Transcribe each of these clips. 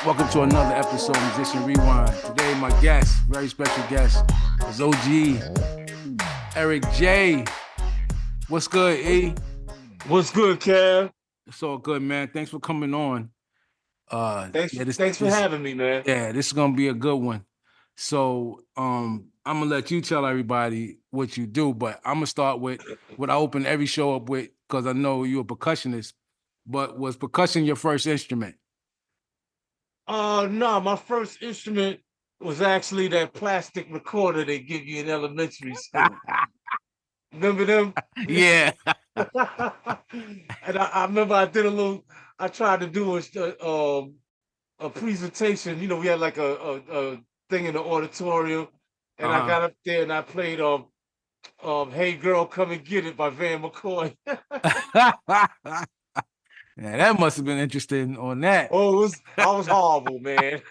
Welcome to another episode of Musician Rewind. Today, my guest, very special guest, is OG Eric J. What's good, E? What's good, Kev? It's all good, man. Thanks for coming on. Thanks for having me, man. Yeah, this is gonna be a good one. So, I'm gonna let you tell everybody what you do, but I'm gonna start with what I open every show up with because I know you're a percussionist. But was percussion your first instrument? No, my first instrument was actually that plastic recorder they give you in elementary school. Remember them? Yeah. And I remember I tried to do a presentation. You know, we had like a thing in the auditorium, and I got up there and I played Hey Girl, Come and Get It by Van McCoy. Yeah, that must have been interesting on that. Oh, I was horrible, man.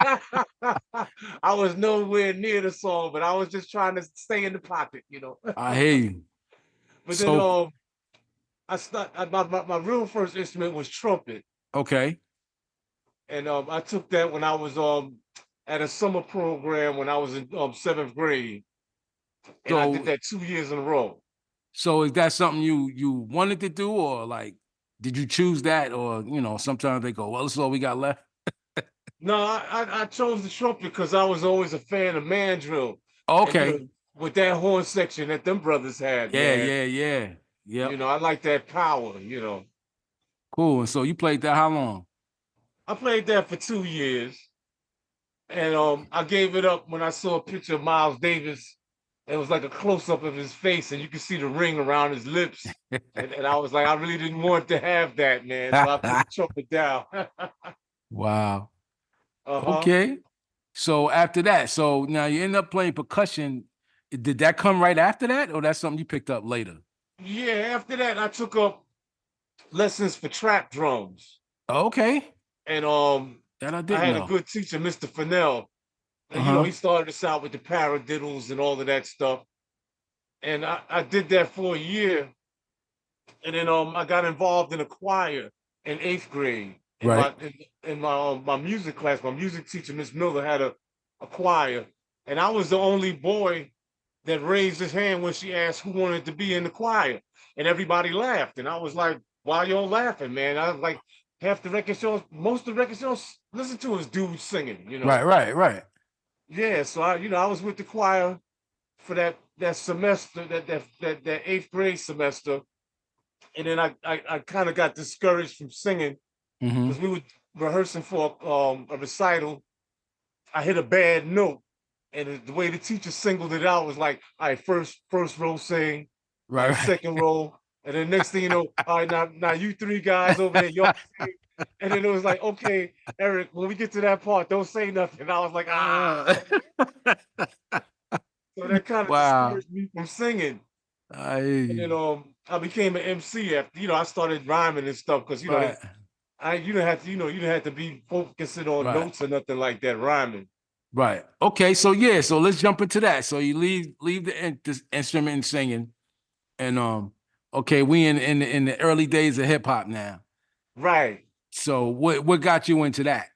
I was nowhere near the song, but I was just trying to stay in the pocket, you know. I hear you. But then my real first instrument was trumpet. Okay. And I took that when I was at a summer program when I was in 7th grade. And I did that 2 years in a row. So is that something you wanted to do, or like did you choose that, or sometimes they go, well, this is all we got left? No, I chose the trumpet because I was always a fan of mandrill. Okay. And, with that horn section that them brothers had, man. Yeah. I like that power, Cool. And so you played that how long? I played that for 2 years. And I gave it up when I saw a picture of Miles Davis. It was like a close-up of his face, and you could see the ring around his lips. and I was like, I really didn't want to have that, man. So I put the trumpet down. Wow. Okay. So after that, so now you end up playing percussion. Did that come right after that, or that's something you picked up later? Yeah, after that, I took up lessons for trap drums. Okay. And that I had know. a good teacher, Mr. Fennell. And he started us out with the paradiddles and all of that stuff. And I did that for a year. And then I got involved in a choir in 8th grade. In my music class, my music teacher, Miss Miller, had a choir. And I was the only boy that raised his hand when she asked who wanted to be in the choir. And everybody laughed. And I was like, why y'all laughing, man? I was like, half the record shows, most of the record shows listen to is dudes singing, Right. Yeah, so I was with the choir for that semester, that 8th grade semester. And then I kind of got discouraged from singing because we were rehearsing for a recital. I hit a bad note, and the way the teacher singled it out was like, all right, first row sing, Right. second row, and then next thing you know, all right, now you three guys over there, y'all sing. And then it was like, okay, Eric, when we get to that part, don't say nothing. And I was like, So that kind of discouraged me from singing. And then I became an MC after, I started rhyming and stuff because you didn't have to be focusing on notes or nothing like that, rhyming. Right. Okay. So so let's jump into that. So you leave the instrument and singing, and okay, we in the early days of hip hop now. Right. So what got you into that?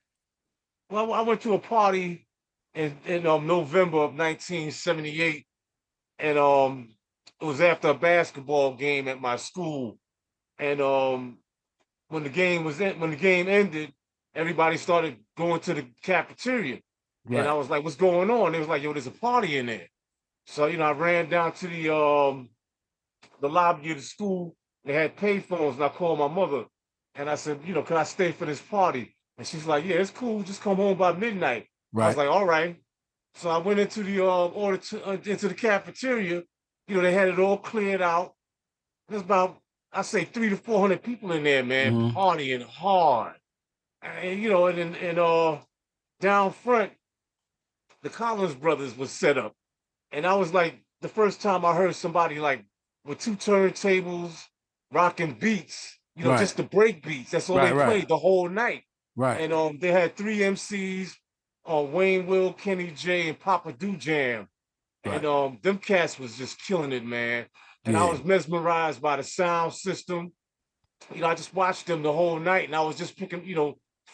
Well, I went to a party in November of 1978, and it was after a basketball game at my school, and when the game ended, everybody started going to the cafeteria, and I was like, "What's going on?" It was like, "Yo, there's a party in there." So I ran down to the lobby of the school. They had payphones, and I called my mother, and I said, "Can I stay for this party?" And she's like, "Yeah, it's cool. Just come home by midnight." I was like, "All right." So I went into the into the cafeteria. They had it all cleared out. There's about, I say, 300 to 400 people in there, man, partying hard. And down front, the Collins brothers was set up, and I was like, the first time I heard somebody like with 2 turntables rocking beats, just the break beats. That's all they played the whole night. Right. And they had 3 MCs, Wayne Will, Kenny J, and Papa Do Jam. And them cats was just killing it, man. And I was mesmerized by the sound system. I just watched them the whole night, and I was just picking,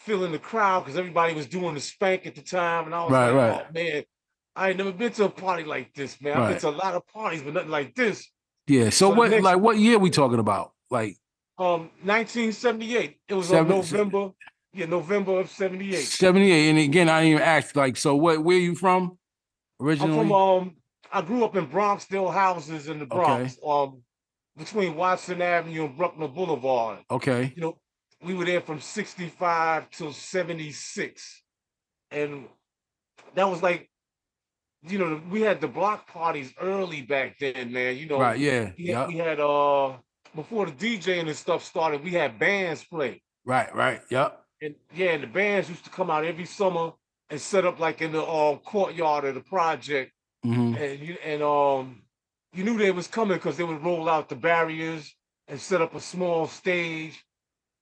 feeling the crowd because everybody was doing the spank at the time, and I was Right, like, right, oh man, I ain't never been to a party like this, man. I've been right. to a lot of parties, but nothing like this. Yeah. So So the what, next like, what year we talking about? Like 1978, it was seven, November, yeah, November of 78. 78. And again, I didn't even ask, like, so what, where you from I'm from originally? I grew up in Bronxdale Houses in the Okay. Bronx, between Watson Avenue and Bruckner Boulevard. Okay. You know, we were there from 65 till 76. And that was like, we had the block parties early back then, man. Right. Yeah. Yep. We had before the DJ and stuff started, we had bands play. Right. Right. Yep. And yeah, and the bands used to come out every summer and set up like in the courtyard of the project. Mm-hmm. And you knew they was coming because they would roll out the barriers and set up a small stage.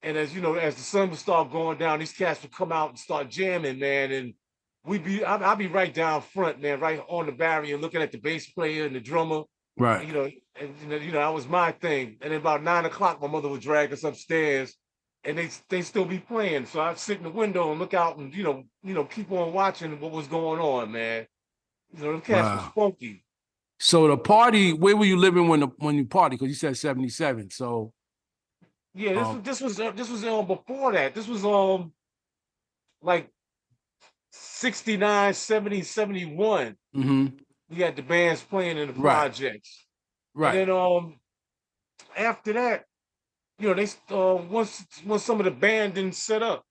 And as you know, as the sun would start going down, these cats would come out and start jamming, man. And I'd be right down front, man, right on the barrier, looking at the bass player and the drummer. Right. And, that was my thing. And then about 9 o'clock, my mother would drag us upstairs, and they still be playing. So I'd sit in the window and look out, and keep on watching what was going on, man. The cats was Wow. funky. So the party, where were you living when you party? Because you said 77. So Yeah, um this was before that. This was like 69, 70, 71. mm-hmm. We had the bands playing in the Right. projects. And Right. then after that, they once some of the band didn't set up,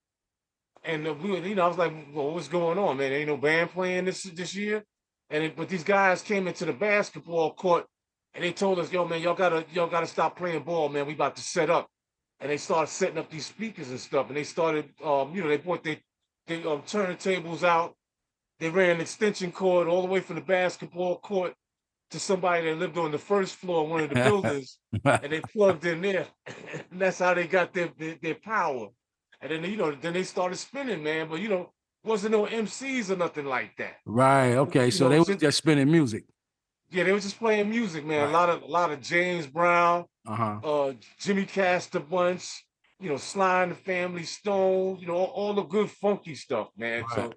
and I was like, well, what's going on, man? Ain't no band playing this year. But these guys came into the basketball court, and they told us, yo, man, y'all gotta stop playing ball, man. We about to set up. And they started setting up these speakers and stuff, and they started, they brought they turntables out. They ran an extension cord all the way from the basketball court to somebody that lived on the first floor of one of the buildings, and they plugged in there, and that's how they got their power. And then they started spinning, man. But wasn't no MCs or nothing like that. Right. Okay. So they was just spinning music. Yeah, they were just playing music, man. Right. A lot of James Brown, Uh-huh. Jimmy Castor Bunch, Sly and the Family Stone, all the good funky stuff, man. Right. So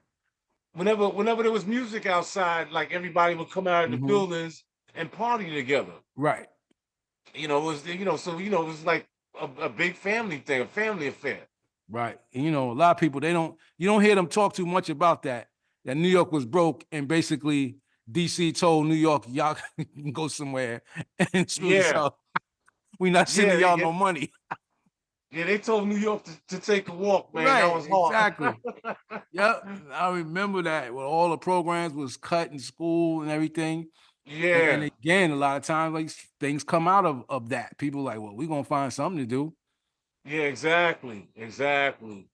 whenever there was music outside, like everybody would come out of the Mm-hmm. buildings and party together. Right. It was it was like a big family thing, a family affair. Right. And a lot of people, you don't hear them talk too much about that New York was broke and basically DC told New York, y'all can go somewhere and screw Yeah, yourself. We not yeah, sending y'all yeah, no money. yeah. They told New York to take a walk, man. That Right, was hard. exactly. Yep. I remember that when all the programs was cut in school and everything. And Yeah, again, a lot of times like things come out of that. People like, well, we're gonna find something to do. yeah, exactly, exactly.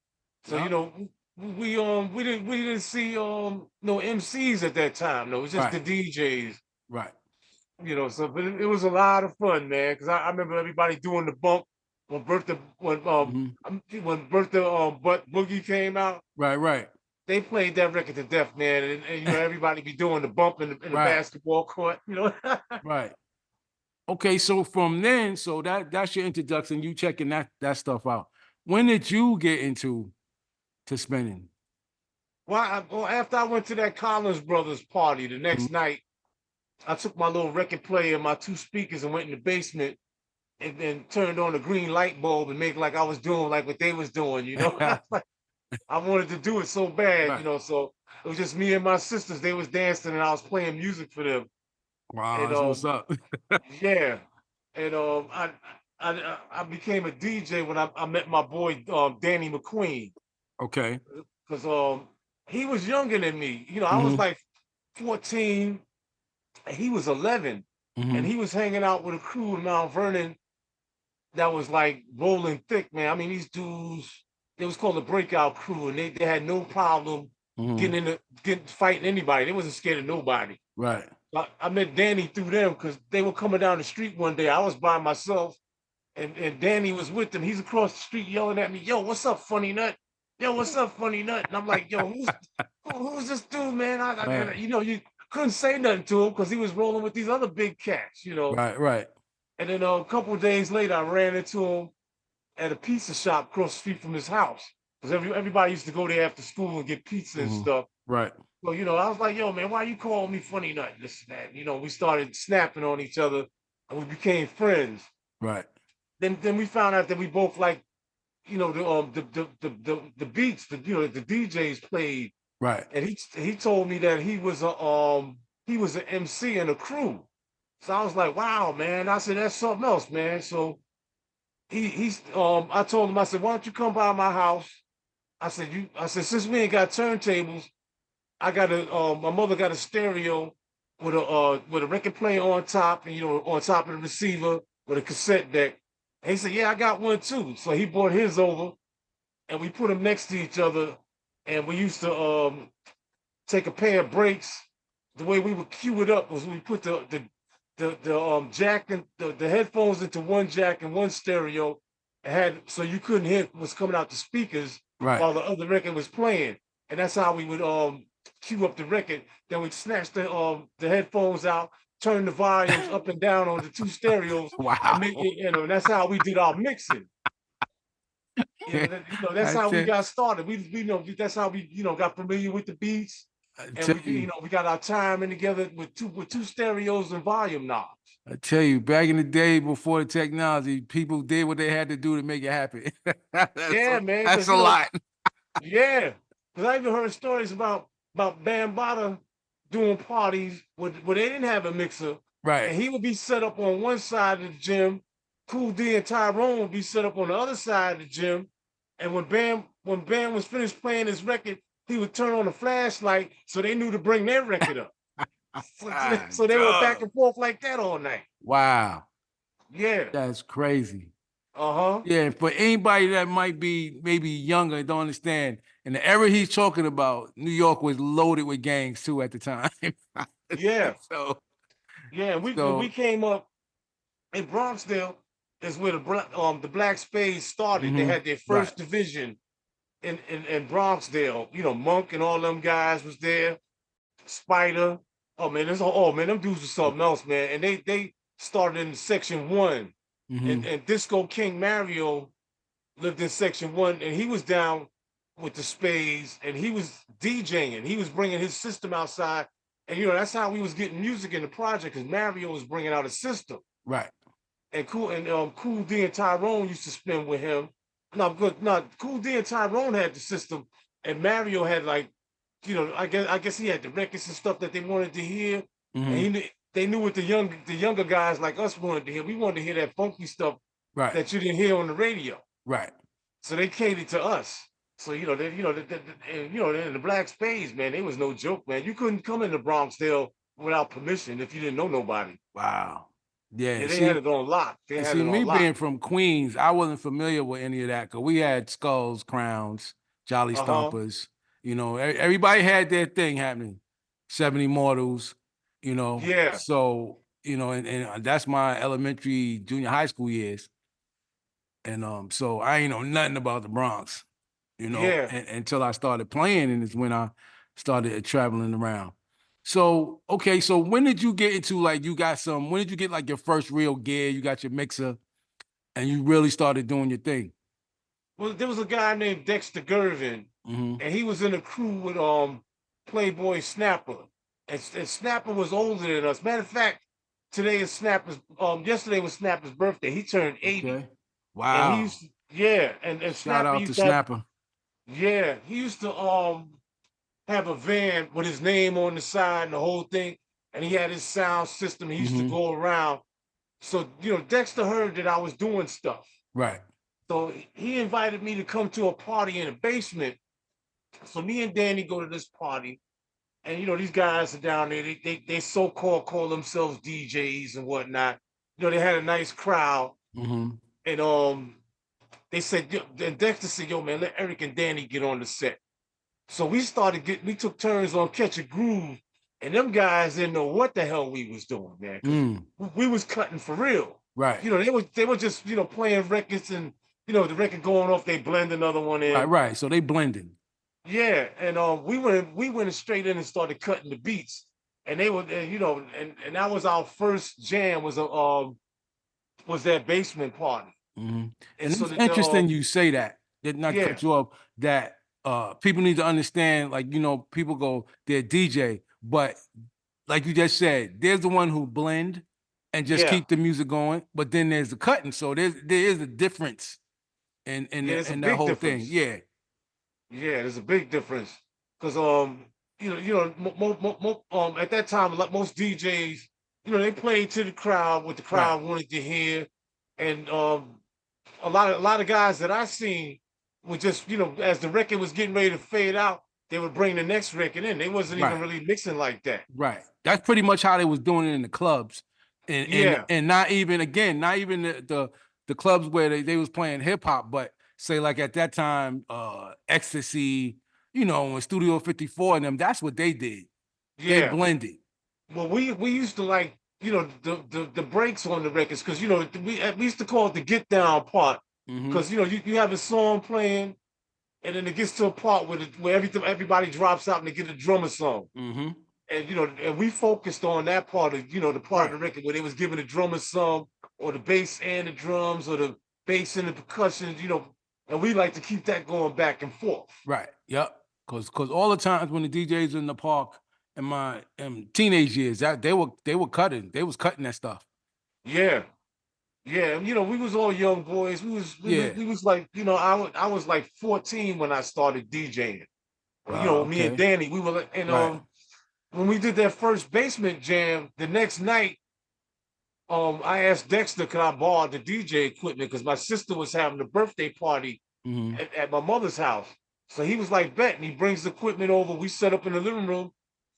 So Yep. we didn't see no MCs at that time. No, it was just Right, the DJs. right. So but it was a lot of fun, man. Because I remember everybody doing the bump Mhm. when Bertha but Boogie came out. Right, right. They played that record to death, man, and everybody be doing the bump in the Right, basketball court. right. Okay, so from then, so that's your introduction. You checking that stuff out. When did you get into to spinning? Well, after I went to that Collins Brothers party the Mhm. next night, I took my little record player and my two speakers and went in the basement and then turned on the green light bulb and made like I was doing like what they was doing. I wanted to do it so bad, Right. so it was just me and my sisters. They was dancing and I was playing music for them. Wow, And that's what's up. yeah. And I became a DJ when I met my boy Danny McQueen. Okay. Because he was younger than me. I was Hmm. like 14 and he was 11. And Hmm. he was hanging out with a crew in Mount Vernon that was like rolling thick, man. I mean, these dudes, they was called the breakout crew, and they had no problem Hmm. getting fighting anybody. They wasn't scared of nobody. Right. I met Danny through them because they were coming down the street one day. I was by myself, and Danny was with them. He's across the street yelling at me, "Yo, what's up, funny nut? Yo, what's up, funny nut?" And I'm like, "Yo, who's this dude, man?" Right. You couldn't say nothing to him because he was rolling with these other big cats. Right. Right. And then a couple of days later, I ran into him at a pizza shop across the street from his house. because everybody used to go there after school and get pizza and stuff. Right. So, I was like, yo, man, why you calling me funny nut? This and that. We started snapping on each other and we became friends. Right. Then we found out that we both like, the beats, the DJs played. Right. And he told me that he was an MC in a crew. So I was like, wow, man. I said, that's something else, man. So I told him, I said, why don't you come by my house? I said, since we ain't got turntables, my mother got a stereo with a record player on top, and on top of the receiver with a cassette deck. And he said, yeah, I got one too. So he brought his over, and we put them next to each other, and we used to take a pair of breaks. The way we would cue it up was we put the jack and the headphones into one jack and one stereo, and so you couldn't hear what's coming out the speakers while the other record was playing. And that's how we would cue up the record. Then we'd snatch the headphones out, turn the volumes up and down on the two stereos, Wow. and make it, and that's how we did our mixing. That's how we got started. We know that's how we got familiar with the beats, and we got our timing together with two stereos and volume knobs. I tell you, back in the day before the technology, people did what they had to do to make it happen. Man, that's a lot. Yeah, because I even heard stories about Bambaataa doing parties where they didn't have a mixer, right? And he would be set up on one side of the gym. Cool D and Tyrone would be set up on the other side of the gym. And when Bam was finished playing his record, he would turn on the flashlight so they knew to bring their record up. So they were back and forth like that all night. Wow. Yeah. That's crazy. Uh-huh. Yeah, for anybody that might be maybe younger and don't understand, in the era he's talking about, New York was loaded with gangs too at the time. Yeah. When we came up in Bronxdale is where the Black Spades started. They had their first division in Bronxdale. Monk and all them guys was there. Spider. Oh man, them dudes was something else, man. And they started in section 1. And Disco King Mario lived in section 1, and he was down with the Spades, and he was DJing. He was bringing his system outside, and that's how we was getting music in the project, because Mario was bringing out a system. Right. And Cool D and Tyrone used to spin with him. Cool D and Tyrone had the system, and Mario had I guess he had the records and stuff that they wanted to hear, and they knew what the younger guys like us wanted to hear. We wanted to hear that funky stuff that you didn't hear on the radio. Right. So they catered to us. So in the Black Spades, man, they was no joke, man. You couldn't come into Bronxdale without permission if you didn't know nobody. Wow. Yeah, they had it on lock. Me being from Queens, I wasn't familiar with any of that, because we had Skulls, Crowns, Jolly Stompers. Everybody had their thing happening. 70 Mortals, Yeah. So, and that's my elementary, junior high school years. And so I ain't know nothing about the Bronx, until I started playing, and it's when I started traveling around. So, okay, so when did you get into when did you get your first real gear, you got your mixer, and you really started doing your thing? Well, there was a guy named Dexter Gervin, and he was in a crew with Playboy Snapper. And Snapper was older than us. Matter of fact, yesterday was Snapper's birthday. He turned 80. Okay. Wow. And he used to, and Shout Snapper out used to Snapper. He used to have a van with his name on the side and the whole thing, and he had his sound system. He used to go around. So Dexter heard that I was doing stuff. Right. So he invited me to come to a party in the basement. So me and Danny go to this party, and these guys are down there. They so-called call themselves DJs and whatnot. They had a nice crowd, and they said, and Dexter said, "Yo, man, let Eric and Danny get on the set." So we took turns on Catch a Groove, and them guys didn't know what the hell we was doing, man. We was cutting for real. Right. They were just playing records, and the record going off, they blend another one in. Right. So they blended. Yeah, and we went straight in and started cutting the beats, and they were, and that was our first jam, was that basement party. And so it's interesting you say that, not to Yeah. cut you off, that people need to understand, like, people go, they're DJ, but like you just said, there's the one who blend and just Yeah. keep the music going, but then there's the cutting. So there is a difference Yeah, there's a that big whole thing. difference. Yeah. Yeah, there's a big difference. Cause at that time, like most DJs, they played to the crowd what the Right. crowd wanted to hear. And a lot of guys that I seen would just, as the record was getting ready to fade out, they would bring the next record in. They wasn't even Right. really mixing like that. Right. That's pretty much how they was doing it in the clubs. Yeah, And not even, again, not even the clubs where they was playing hip hop, but say like at that time, Ecstasy, in Studio 54 and them, that's what they did. They yeah. blended. Well, we used to like, the breaks on the records, because we used to call it the get down part. Hmm. Because you have a song playing, and then it gets to a part where everybody drops out and they get a drummer song. Hmm. And and we focused on that part of the part of Right. the record where they was giving the drummer some, or the bass and the drums, or the bass and the percussion, and we like to keep that going back and forth. Right. Yep. Cause all the times when the DJs in the park in my teenage years, that they were cutting. They was cutting that stuff. Yeah. Yeah, and we was all young boys. Yeah. We was like, I was like 14 when I started DJing. Wow. Me and Okay. Danny, we were and Right. when we did that first basement jam, the next night, I asked Dexter, could I borrow the DJ equipment, because my sister was having a birthday party Hmm. at my mother's house. So he was like, bet, and he brings the equipment over. We set up in the living room,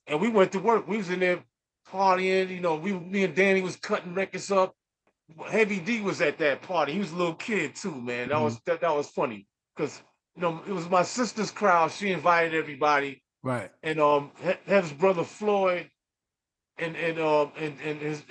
and we went to work. We was in there partying. Me and Danny was cutting records up. Heavy D was at that party. He was a little kid too, man. That Hmm. was that was funny, because it was my sister's crowd. She invited everybody, Right. and Hev's brother Floyd, and his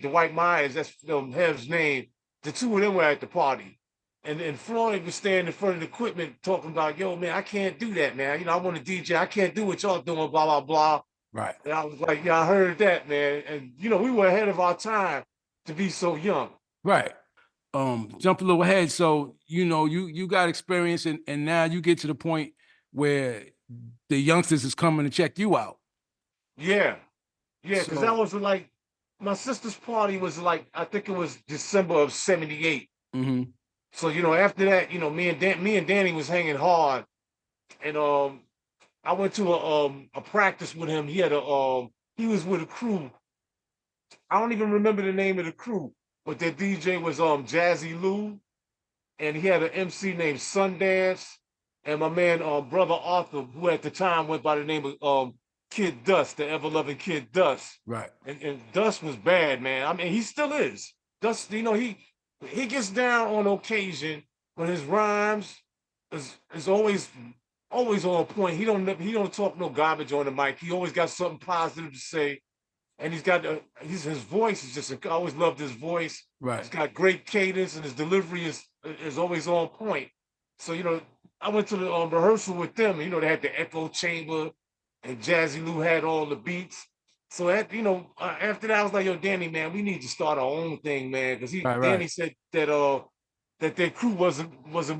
Dwight Myers. That's Hev's name. The two of them were at the party, and Floyd was standing in front of the equipment talking about, yo, man, I can't do that, man. I want to DJ. I can't do what y'all doing. Blah blah blah. Right. And I was like, yeah, I heard that, man. And we were ahead of our time to be so young. Right. Jump a little ahead. So, you got experience and now you get to the point where the youngsters is coming to check you out. Yeah, yeah, because that So, was like my sister's party was like, I think it was December of '78. mhm, So after that, me and Danny was hanging hard, and I went to a practice with him. He was with a crew. I don't even remember the name of the crew, but their DJ was Jazzy Lou, and he had an MC named Sundance, and my man brother Arthur, who at the time went by the name of Kid Dust, the ever loving Kid Dust. right. And Dust was bad, man. I mean, he still is. Dust, he gets down on occasion, but his rhymes is always on point. He don't talk no garbage on the mic. He always got something positive to say, and his voice is just. I always loved his voice. Right. He's got great cadence, and his delivery is always on point. So I went to the rehearsal with them. They had the echo chamber, and Jazzy Lou had all the beats. So after that, I was like, "Yo, Danny, man, we need to start our own thing, man." Because Right, Danny right. said that their crew wasn't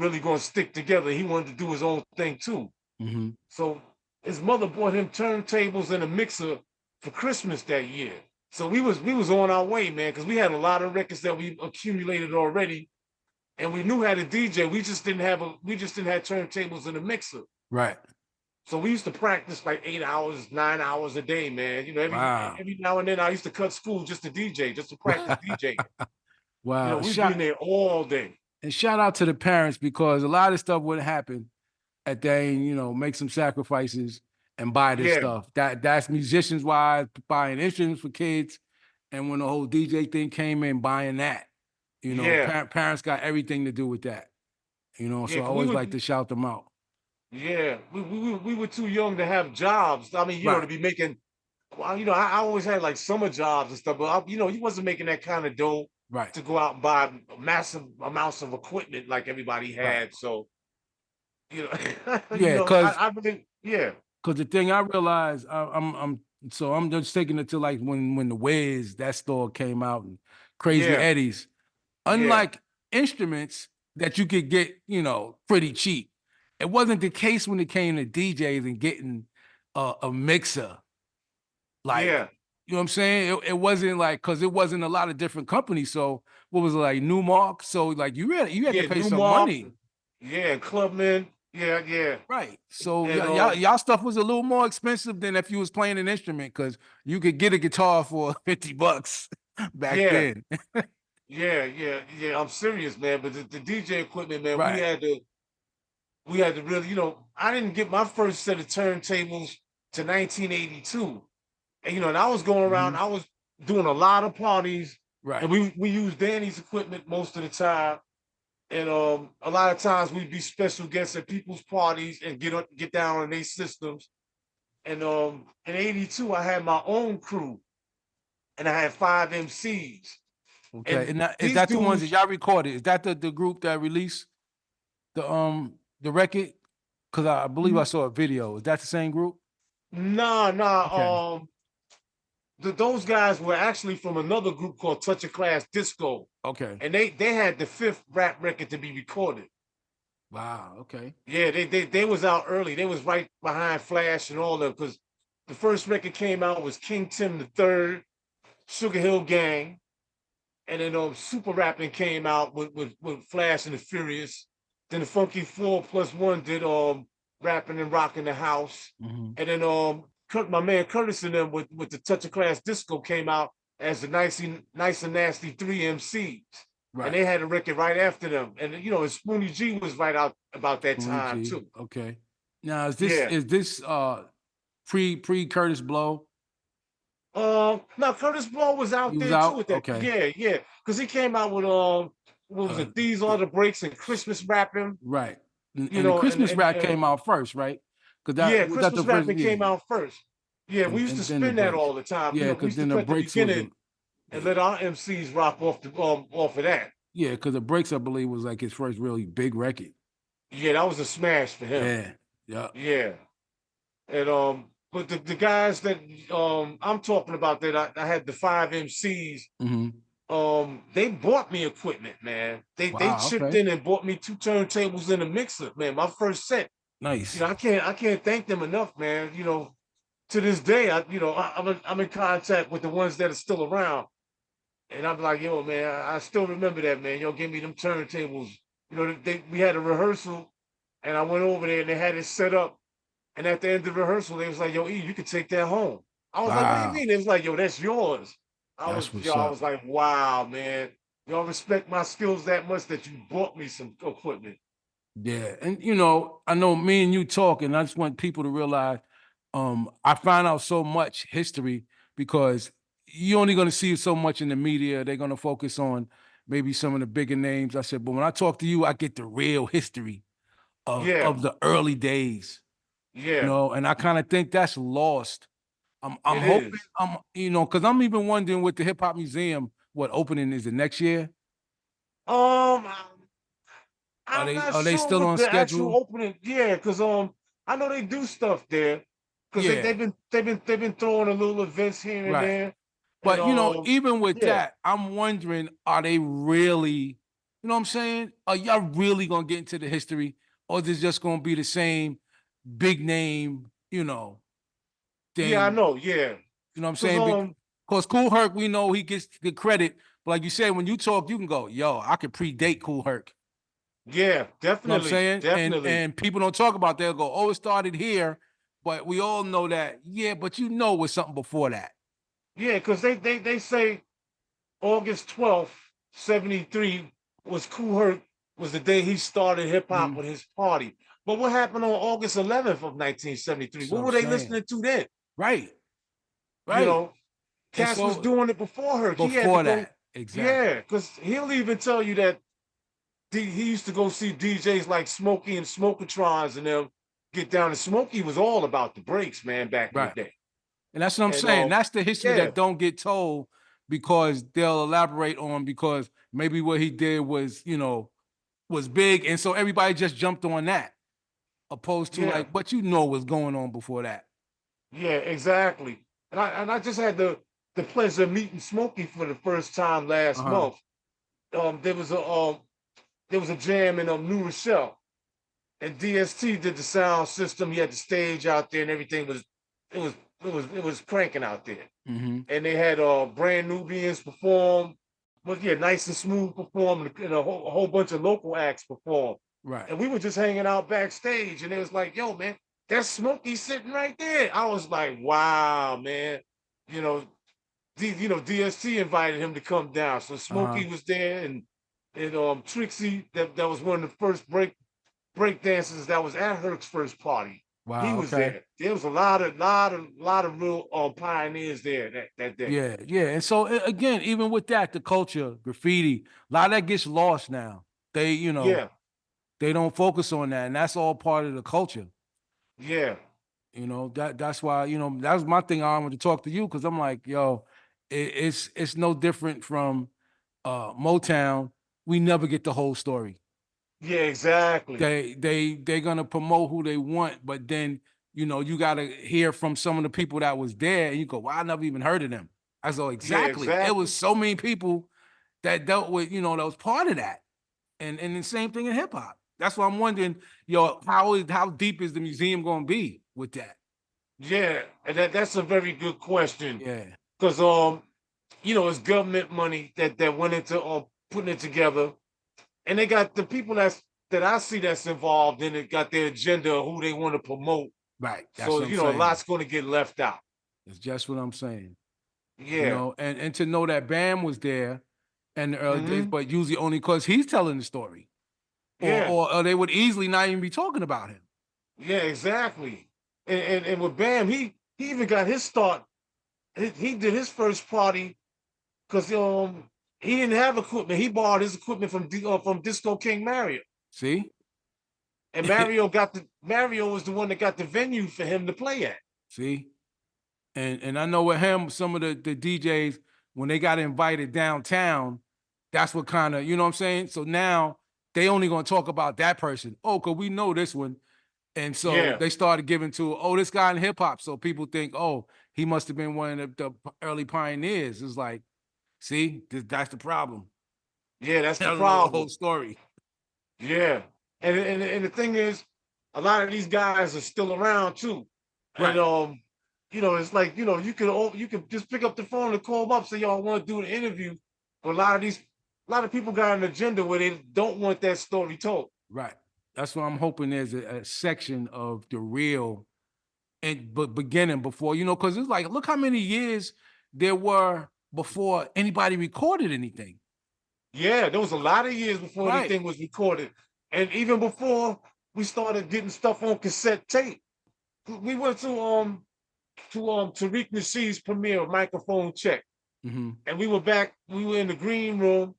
really going to stick together. He wanted to do his own thing too. Mhm. So his mother bought him turntables and a mixer for Christmas that year. So we was on our way, man, because we had a lot of records that we accumulated already, and we knew how to DJ. We just didn't have turntables and a mixer. Right. So we used to practice like 8 hours, 9 hours a day, man. Wow. Every now and then I used to cut school just to DJ, just to practice DJ. Wow. We'd be in there all day. Shout out to the parents because a lot of stuff would happen at they, make some sacrifices and buy this Yeah, stuff. That's musicians wise, buying instruments for kids. And when the whole DJ thing came in, buying that, yeah, parents got everything to do with that. yeah. So I 'Cause we always were like to shout them out. Yeah, we were too young to have jobs. I mean, to Right, be making. Well, I always had like summer jobs and stuff, but he wasn't making that kind of dough right, to go out and buy massive amounts of equipment like everybody right. had. So, you Yeah, because I really, yeah, the thing I realized, I'm just taking it to like when the Wiz that store came out and Crazy yeah, Eddie's. yeah, Unlike instruments, that you could get, pretty cheap. It wasn't the case when it came to DJs and getting a mixer. Like, Yeah, you know what I'm saying? It wasn't like, because it wasn't a lot of different companies. So what was it, like, Newmark? So like you had to yeah, pay some Newmark, money. yeah, Clubman, yeah, yeah, Right. So and y'all stuff was a little more expensive than if you was playing an instrument, because you could get a guitar for $50 back yeah, then. yeah. I'm serious, man. But the DJ equipment, man, Right. we had to really, I didn't get my first set of turntables to 1982, and I was going around, Mhm. I was doing a lot of parties, and Right. we used Danny's equipment most of the time. And a lot of times we'd be special guests at people's parties and get down on their systems. And in '82, I had my own crew, and I had five MCs. Okay. And And that, is these that the ones that dudes, y'all recorded? Is that the group that released the record? Because I believe I saw a video. Is that the same group? nah, Okay. nah. Those guys were actually from another group called Touch of Class Disco, Okay. and they had the fifth rap record to be recorded. Wow. Okay. Yeah, they was out early. They was right behind Flash and all that, because the first record came out was King Tim the Third, Sugar Hill Gang, and then Super Rapping came out with Flash and the Furious. Then the Funky 4+1 did Rapping and Rocking the House. Mhm. And then my man Curtis and them with the Touch of Class Disco came out as the Nice and Nasty 3 MCs. And Right. they had a record right after them. And and Spoonie G was right out about that Tony time G. too. Okay. Now Yeah. is this pre Curtis Blow? No, Curtis Blow was He out was there too out? with that. Okay. Yeah. Because he came out with what was Uh it, These Are the, the Breaks and Christmas Rapping, right. you And the know, and Christmas and rap and came out first, right? Because that yeah, was that the Christmas first, Rapping came yeah. out first. Yeah, we used to And then the spin that breaks. all the time. Yeah, We because used to then the cut the breaks was a beginning and yeah. let our MCs rock off of that. Yeah, because the breaks, I believe, was like his first really big record. Yeah, that was a smash for him. Yeah. Yeah. Yeah. And but the guys that I'm talking about, that I had the five MCs, Hmm. they bought me equipment, man. They Wow, chipped okay. in and bought me two turntables and a mixer, man. My first set. Nice. I can't thank them enough, man. To this day, I'm in contact with the ones that are still around, and I'm like, yo, man, I still remember that, man. Yo, give me them turntables. We had a rehearsal, and I went over there and they had it set up. And at the end of the rehearsal, they was like, yo, E, you can take that home. I was like, what do you Wow. mean? They was like, yo, that's yours. That's what's I up. was like, wow, man. Y'all respect my skills that much that you bought me some equipment. Yeah. And I know me and you talk, and I just want people to realize I find out so much history because you're only gonna see so much in the media. They're gonna focus on maybe some of the bigger names. I said, but when I talk to you, I get the real history Yeah, of the early days, yeah, and I kind of think that's lost. I'm it hoping is. because I'm even wondering with the hip hop museum, what opening is it next year? Um, Are I'm they not are they sure still what on the actual schedule? opening. Yeah, because I know they do stuff there, because Yeah, they've been throwing a little events here and right. there, and But even with yeah, that, I'm wondering, are they really, what I'm saying? Are y'all really gonna get into the history, or is it just gonna be the same big name, yeah, I thing? know, yeah, You know what I'm because saying? Because Cool Herc, we know he gets the credit, but like you said, when you talk, you can go, yo, I could predate Cool Herc. yeah, You know what I'm definitely, saying? And definitely. and people don't talk about that. They'll go, oh, it started here, but we all know that. Yeah, but it was something before that. Yeah, because they say August 12th, '73 was Kool Herc, was the day he started hip hop Mhm. with his party. But what happened on August 11th of 1973? That's what What I'm were they saying. listening to then? Right, You right. know, And Cass was so doing it before Herc. He had to before go, that, exactly. yeah, because he'll even tell you that he used to go see DJs like Smokey and Smokatrons and them get down. And Smokey was all about the breaks, man, back in the Right. day. And that's what I'm And saying. That's the history yeah, that don't get told because they'll elaborate on because maybe what he did was big. And so everybody just jumped on that, opposed to yeah. like what was going on before that. Yeah, exactly. And I just had the pleasure of meeting Smokey for the first time last Uh-huh. month. There was there was a jam in New Rochelle, and DST did the sound system. He had the stage out there, and everything was it was it was cranking out there. Mm-hmm. And they had brand Nubians perform, but yeah, nice and smooth perform, and a whole bunch of local acts perform. Right. And we were just hanging out backstage, and it was like, "Yo, man, that's Smokey sitting right there." I was like, "Wow, man!" You know, DST invited him to come down, so Uh-huh. Smokey was there, and Trixie, that was one of the first break dancers that was at Herc's first party. He Wow. was Okay. there. There was a lot of real pioneers there that day. Yeah. Yeah. And so again, even with that, the culture, graffiti, a lot of that gets lost now. They, Yeah, they don't focus on that, and that's all part of the culture. yeah, That's why, that was my thing. I wanted to talk to you because I'm like, yo, it's no different from Motown. We never get the whole story. yeah, exactly. They're gonna promote who they want, but then you gotta hear from some of the people that was there, and you go, well, I never even heard of them. I go, Yeah, exactly. It was exactly. so many people that dealt with, that was part of that. And the same thing in hip hop. That's why I'm wondering, how deep is the museum gonna be with that? Yeah, and that's a very good question Yeah. because it's government money that went into putting it together, and they got the people that I see that's involved in it got their agenda of who they want to promote. Right. That's So what I'm a saying. lot's going to get left out. It's just what I'm saying. Yeah. And to know that Bam was there in the early days, Hmm. but usually only because he's telling the story. Or, Yeah. or or they would easily not even be talking about him. Yeah. Exactly. And with Bam, he even got his start. He did his first party because he didn't have equipment. He borrowed his equipment from Disco King Mario, See? and Mario was the one that got the venue for him to play at. See? And I know with him, some of the DJs, when they got invited downtown, that's what kind of, you know what I'm saying? So now they only gonna talk about that person. Oh, because we know this one. And so Yeah. they started giving to, oh, this guy in hip hop. So people think, oh, he must have been one of the early pioneers. It's like, see, that's the problem. Yeah. That's I the don't know the whole problem. story. Yeah. And the thing is, a lot of these guys are still around too. And Right. it's like, you can just pick up the phone and call them up, say, yo, I want to do an interview. But a lot of people got an agenda where they don't want that story told. Right. That's what I'm hoping there's a section of the real and but beginning before, because it's like, look how many years there were before anybody recorded anything. Yeah, there was a lot of years before Right. anything was recorded. And even before we started getting stuff on cassette tape. We went to Tariq Nasheed's premiere of Microphone Check. Hmm. And we were in the green room,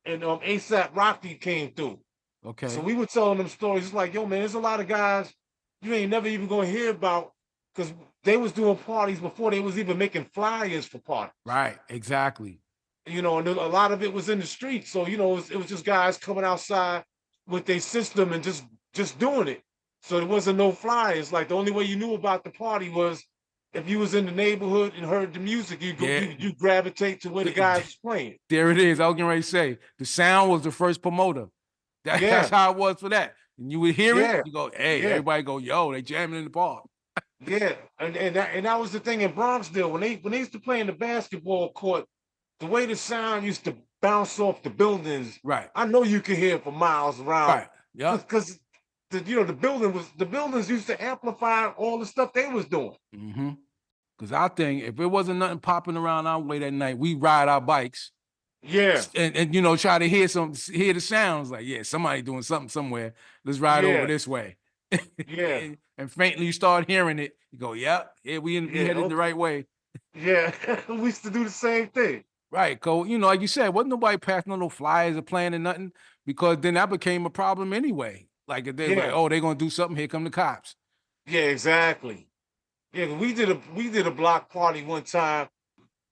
and ASAP Rocky came through. So Okay. we were telling them stories. It's like, yo, man, there's a lot of guys you ain't never even gonna hear about because they was doing parties before they was even making flyers for parties. Right. Exactly. And a lot of it was in the street. So it was just guys coming outside with their system and just doing it. So there wasn't no flyers. Like the only way you knew about the party was if you was in the neighborhood and heard the music, you go Yeah. you gravitate to where the guys was playing. There it is. I was getting ready to say the sound was the first promoter. That's Yeah, how it was for that. And you would hear it, yeah, you go, hey, yeah. everybody go, yo, they jamming in the park. Yeah, and that was the thing in Bronxdale when they used to play in the basketball court, the way the sound used to bounce off the buildings, Right. I know you could hear it for miles around Right. Yep. because the buildings used to amplify all the stuff they was doing. Mm-hmm. Because I think if it wasn't nothing popping around our way that night, we ride our bikes Yeah, and try to hear the sounds like, yeah, somebody doing something somewhere. Let's ride over yeah, this way. yeah, and faintly you start hearing it, you go, yep, yeah, we yeah, headed the right way. yeah. We used to do the same thing. Right. Cause like you said, wasn't nobody passing no flyers or playing or nothing, because then that became a problem anyway. Like if they're like, Yeah, oh, they're gonna do something, here come the cops. yeah, exactly. Yeah, we did a block party one time.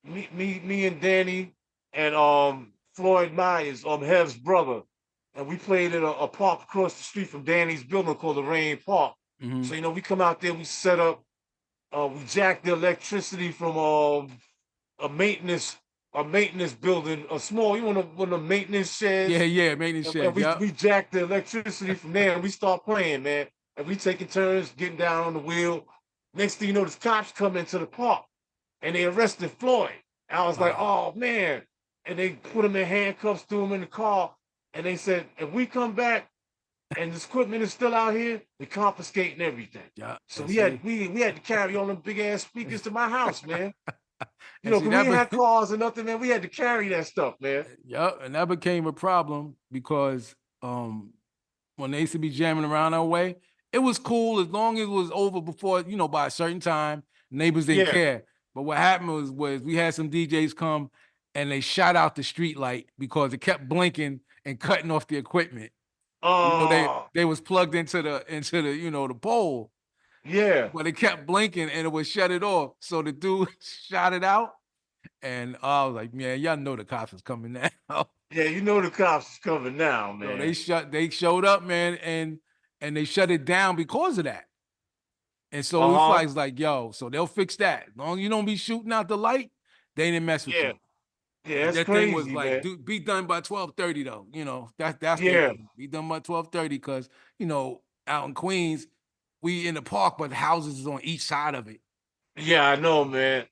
Me and Danny and Floyd Myers, Hev's brother, and we played at a park across the street from Danny's building called the Rain Park. Hmm. So we come out there, we set up, we jacked the electricity from a maintenance a maintenance building, a small, you know, one of the maintenance Yeah, sheds, yeah, maintenance and shed. we Yep. we jacked the electricity from there, and we start playing, man. And we taking turns getting down on the wheel. Next thing you know, the cops come into the park and they arrested Floyd. And I was like, Wow. oh man. And they put him in handcuffs, threw him in the car, and they said, if we come back and this equipment is still out here, we confiscating everything. Yeah. So And we had see, we had to carry all them big ass speakers to my house, man. You and know, see because we that. didn't have cars or nothing, man. We had to carry that stuff, man. Yep, and that became a problem because when they used to be jamming around our way, it was cool as long as it was over before, by a certain time, neighbors didn't Yeah. care. But what happened was we had some DJs come and they shot out the street light because it kept blinking and cutting off the equipment. They Oh, they was plugged into the the pole, yeah. but it kept blinking and it would shut it off. So the dude shot it out, and I was like, man, y'all know the cops is coming now. Yeah, you know the cops is coming now, So man. they showed up, man, and they shut it down because of that. And so it was Uh-huh. like, yo, so they'll fix that. As long as you don't be shooting out the light, they didn't mess with Yeah. you. Yeah, But that's their thing was crazy, like, man. be done by 12:30 though. That's their Yeah. thing. Be done by 12:30 because out in Queens, we in the park, but the houses is on each side of it. Yeah, I know, man.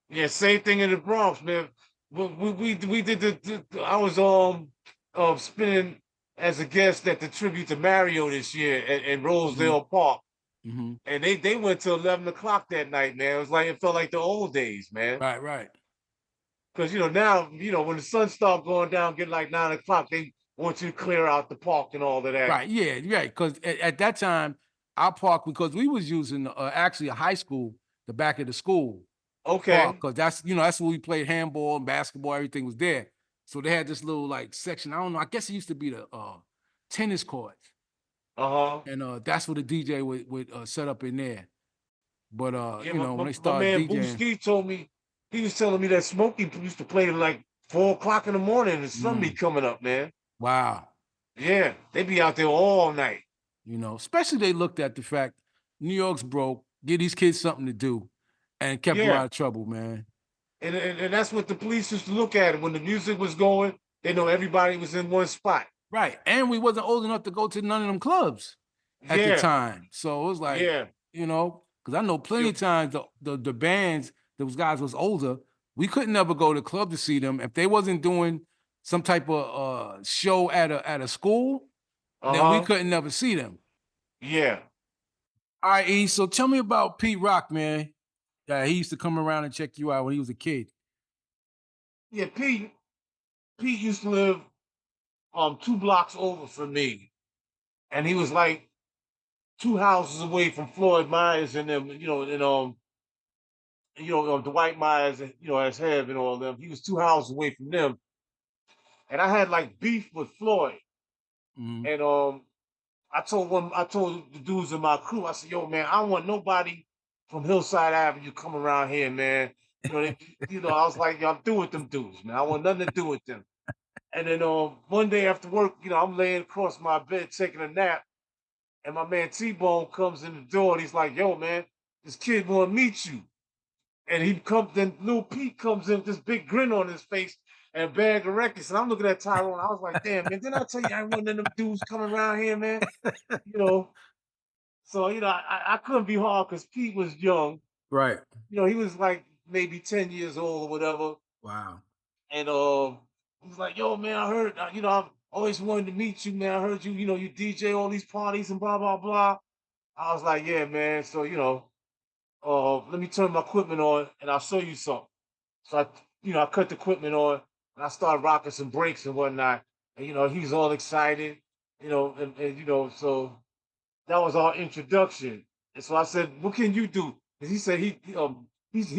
Yeah, same thing in the Bronx, man. We did I was spinning as a guest at the tribute to Mario this year in Mhm, Rosedale Park. mhm. And they went till 11 o'clock that night, man. It was like it felt like the old days, man. Right, right. Because now, when the sun start going down, get like 9 o'clock, they want you to clear out the park and all of that. Right, yeah, right. Because at that time, our park, because we was using actually a high school, the back of the school park, Okay. because that's where we played handball and basketball. Everything was there. So they had this little like section. I don't know. I guess it used to be the tennis courts, Uh-huh. and that's where the DJ would set up in there. But Yeah, when they my started man DJing, Booski told me he was telling me that Smokey used to play like 4 o'clock in the morning and the sun be mm, coming up, man. wow, Yeah, they be out there all night. especially they looked at the fact New York's broke. Give these kids something to do, and kept them Yeah, out of trouble, man. and that's what the police used to look at. When the music was going, they know everybody was in one spot. Right, and we wasn't old enough to go to none of them clubs at the Yeah, time, so it was like, yeah, because I know plenty yeah, of times the bands, those guys was older, we couldn't never go to the club to see them. If they wasn't doing some type of, show at a school, then we uh-huh, couldn't never see them. yeah. Alright, E, so tell me about Pete Rock, man. Yeah, he used to come around and check you out when he was a kid. Yeah, Pete used to live 2 blocks over from me. And he was like 2 houses away from Floyd Myers and them, Dwight Myers, as Heb and all them. He was 2 houses away from them. And I had like beef with Floyd. Mhm, And I told the dudes in my crew, I said, yo, man, I don't want nobody from Hillside Avenue come around here, man. I was like, yo, I'm through with them dudes, man. I want nothing to do with them. And then one day after work, I'm laying across my bed taking a nap, and my man T-Bone comes in the door and he's like, yo, man, this kid wanna meet you. And then Lil Pete comes in with this big grin on his face and a bag of records. And I'm looking at Tyrone. I was like, damn, man, didn't I tell you I wasn't none of them dudes coming around here, man? You know. So, I couldn't be hard because Pete was young. right. He was like maybe 10 years old or whatever. Wow. And he was like, yo, man, I heard, I've always wanted to meet you, man. I heard you, you DJ all these parties and blah, blah, blah. I was like, yeah, man. So, let me turn my equipment on and I'll show you something. So I cut the equipment on and I started rocking some breaks and whatnot. And he's all excited, so that was our introduction. And so I said, what can you do? And he said he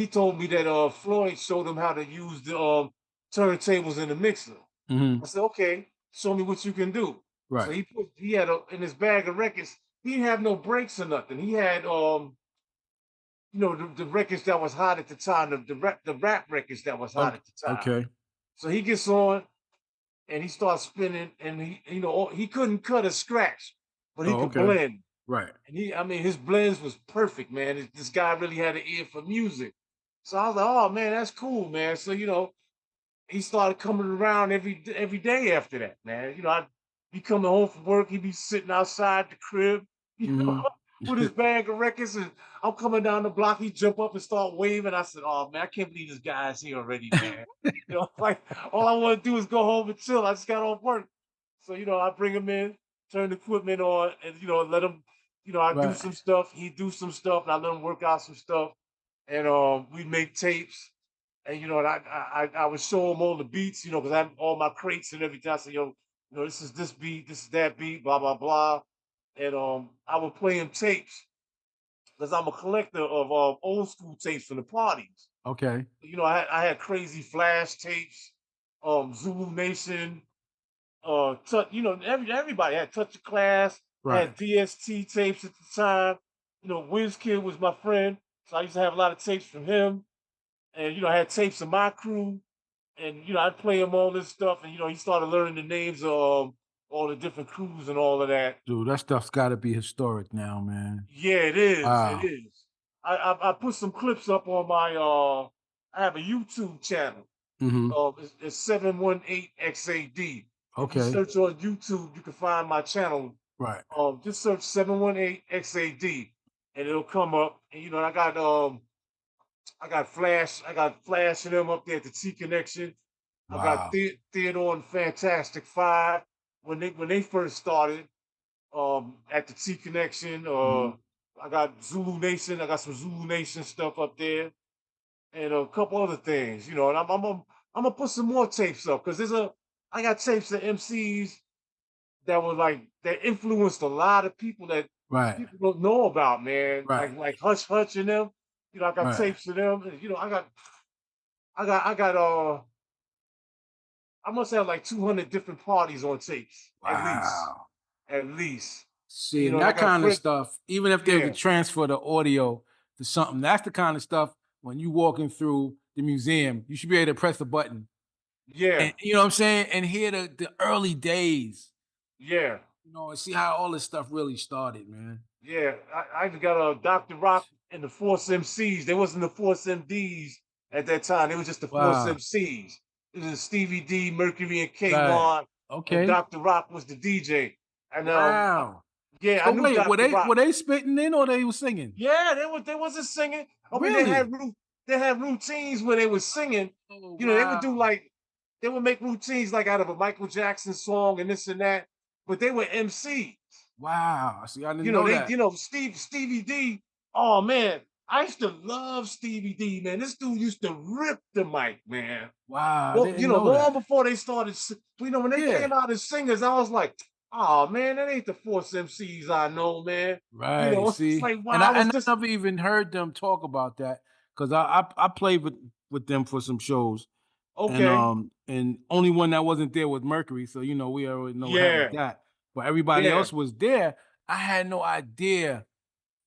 told me that Floyd showed him how to use the turntables in the mixer. I Mhm, said, okay, show me what you can do. So right. he had in his bag of records, he didn't have no breaks or nothing. He had the records that was hot at the time, the rap records that was hot Ok at the time. okay. So he gets on and he starts spinning, and he couldn't cut a scratch, but he Oh, could okay. blend. Right. And I mean, his blends was perfect, man. This guy really had an ear for music. So I was like, oh man, that's cool, man. So He started coming around every day after that, man. I'd be coming home from work, he'd be sitting outside the crib, you know, Mhm. with his bag of records, and I'm coming down the block, he jump up and start waving. I said, "Oh man, I can't believe this guy's here already, man." Like all I want to do is go home and chill. I just got off work. So, I bring him in, turn the equipment on, and let him, I do Right. some stuff, he do some stuff, and I let him work out some stuff. And we make tapes. And and I would show him all the beats, because I have all my crates and everything. I said, "Yo, this is this beat, this is that beat, blah blah blah." And I would play him tapes because I'm a collector of old school tapes from the parties. Okay. I had crazy flash tapes, Zulu Nation, touch, everybody had Touch of Class, Right. had DST tapes at the time. WizKid was my friend, so I used to have a lot of tapes from him. And I had tapes of my crew, and I'd play him all this stuff, and he started learning the names of all the different crews and all of that. Dude, that stuff's gotta be historic now, man. Yeah, it is. It Wow. is. I put some clips up on my I have a YouTube channel. Mhm. It's 718XAD. If you Okay. search on YouTube, you can find my channel. Right. Just search 718XAD, and it'll come up. And I got Flash and them up there at the T Connection. I got Wow. Theodore and Fantastic Five when they first started at the T Connection. Mhm. I got Zulu Nation. I got some Zulu Nation stuff up there, and a couple other things. And I'm gonna put some more tapes up because I got tapes of MCs that were like that influenced a lot of people that Right. people don't know about, man. Right. Like Hush Hush and them. I got Right. tapes of them. And, I got I must have like 200 different parties on tapes, at least. Wow. At least. And, See, and and I that got a kind of friend. stuff, even if they were to Yeah, transfer the audio to something, that's the kind of stuff when you walking through the museum, you should be able to press a button yeah, and you know what I'm saying, and hear the early days, yeah, and see how all this stuff really started, man. yeah. I even got a Dr. Rock and the Force MCs. They wasn't the Force MDs at that time. They was just the Force Wow. MCs. It was Stevie D, Mercury, and Right. K1, and Okay. Dr. Rock was the DJ. And Wow. yeah, I So knew wait, were Dr. they Rock. were they spitting in or they were singing? Yeah, they wasn't singing. I mean, Really? they had routines where they was singing. Oh They would do wow. like they would make routines like out of a Michael Jackson song and this and that, but they were MC. Wow. See, I didn't know that. Stevie D. Oh man, I used to love Stevie D, man. This dude used to rip the mic, man. Wow, I Well, didn't know long that. before they started, when they Yeah. came out as singers, I was like, oh man, that ain't the Force MCs I know, man. Right, It's see? like And wow, I I was and I just never even heard them talk about that because I played with them for some shows, okay. and only one that wasn't there was Mercury, so, we already know what happened with Yeah, that, but everybody yeah. else was there. I had no idea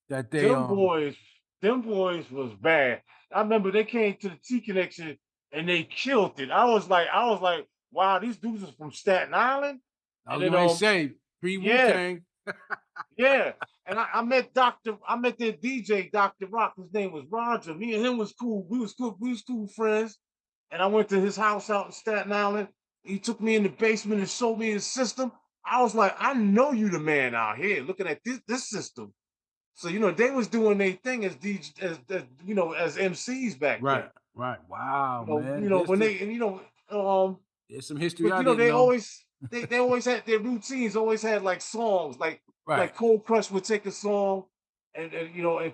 that they, Them boys, them boys was bad. I remember they came to the T Connection and they killed it. I was like, wow, these dudes is from Staten Island. I And was then gonna say, yeah, pre-Wu-Tang. yeah. And I met their DJ, Dr. Rock. His name was Roger. Me and him was cool. We was cool friends. And I went to his house out in Staten Island. He took me in the basement and showed me his system. I was like, I know you the man out here looking at this system. So they was doing their thing as DJ, as MCs back then. Right, right. Wow, You know, man, you know when they and there's some history but I didn't they know. always they always had their routines. Always had like songs, like Right, Cold Crush would take a song and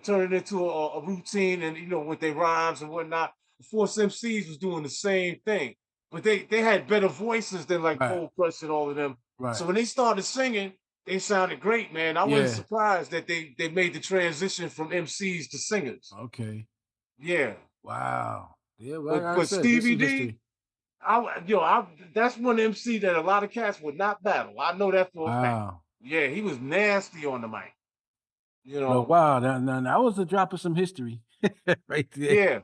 turn it into a routine, and with their rhymes and whatnot. The Force MCs was doing the same thing, but they had better voices than like right, Cold Crush and all of them. So right. when they started singing, they sounded great, man. I wasn't Yeah, surprised that they made the transition from MCs to singers. okay. Yeah, Wow. Yeah, well, like but I but said, there's Stevie some D, history. that's one MC that a lot of cats would not battle. I know that for a fact. Wow. Yeah, he was nasty on the mic. You Well, know. wow, that was a drop of some history right there. Yeah,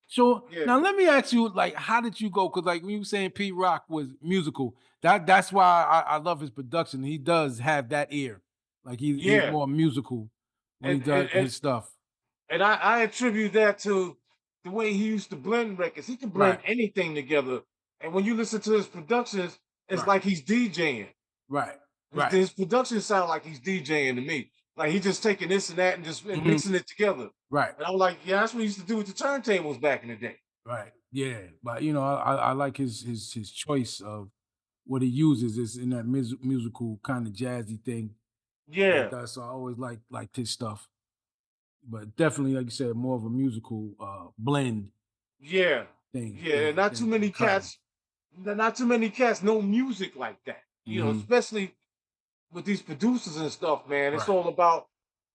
So yeah, now let me ask you, like, how did you go? Because like when you were saying Pete Rock was musical, that's why I love his production. He does have that ear. Like he's yeah. more musical when he And and does and his stuff. and I attribute that to the way he used to blend records. He could blend Right. anything together, And when you listen to his productions, it's Right. like he's DJing. Right. His, Right. his productions sound like he's DJing to me. Like he's just taking this and that and just Mhm. mixing it together. Right. And I'm like, yeah, that's what he used to do with the turntables back in the day. Right. Yeah. But you know, I like his choice of what he uses is in that musical kind of jazzy thing that he Yeah, does. So I always liked his stuff. But definitely, like you said, more of a musical blend yeah, thing yeah. And not too than many cutting. cats, not too many cats know music like that. Hmm. Especially with these producers and stuff, man. It's Right. all about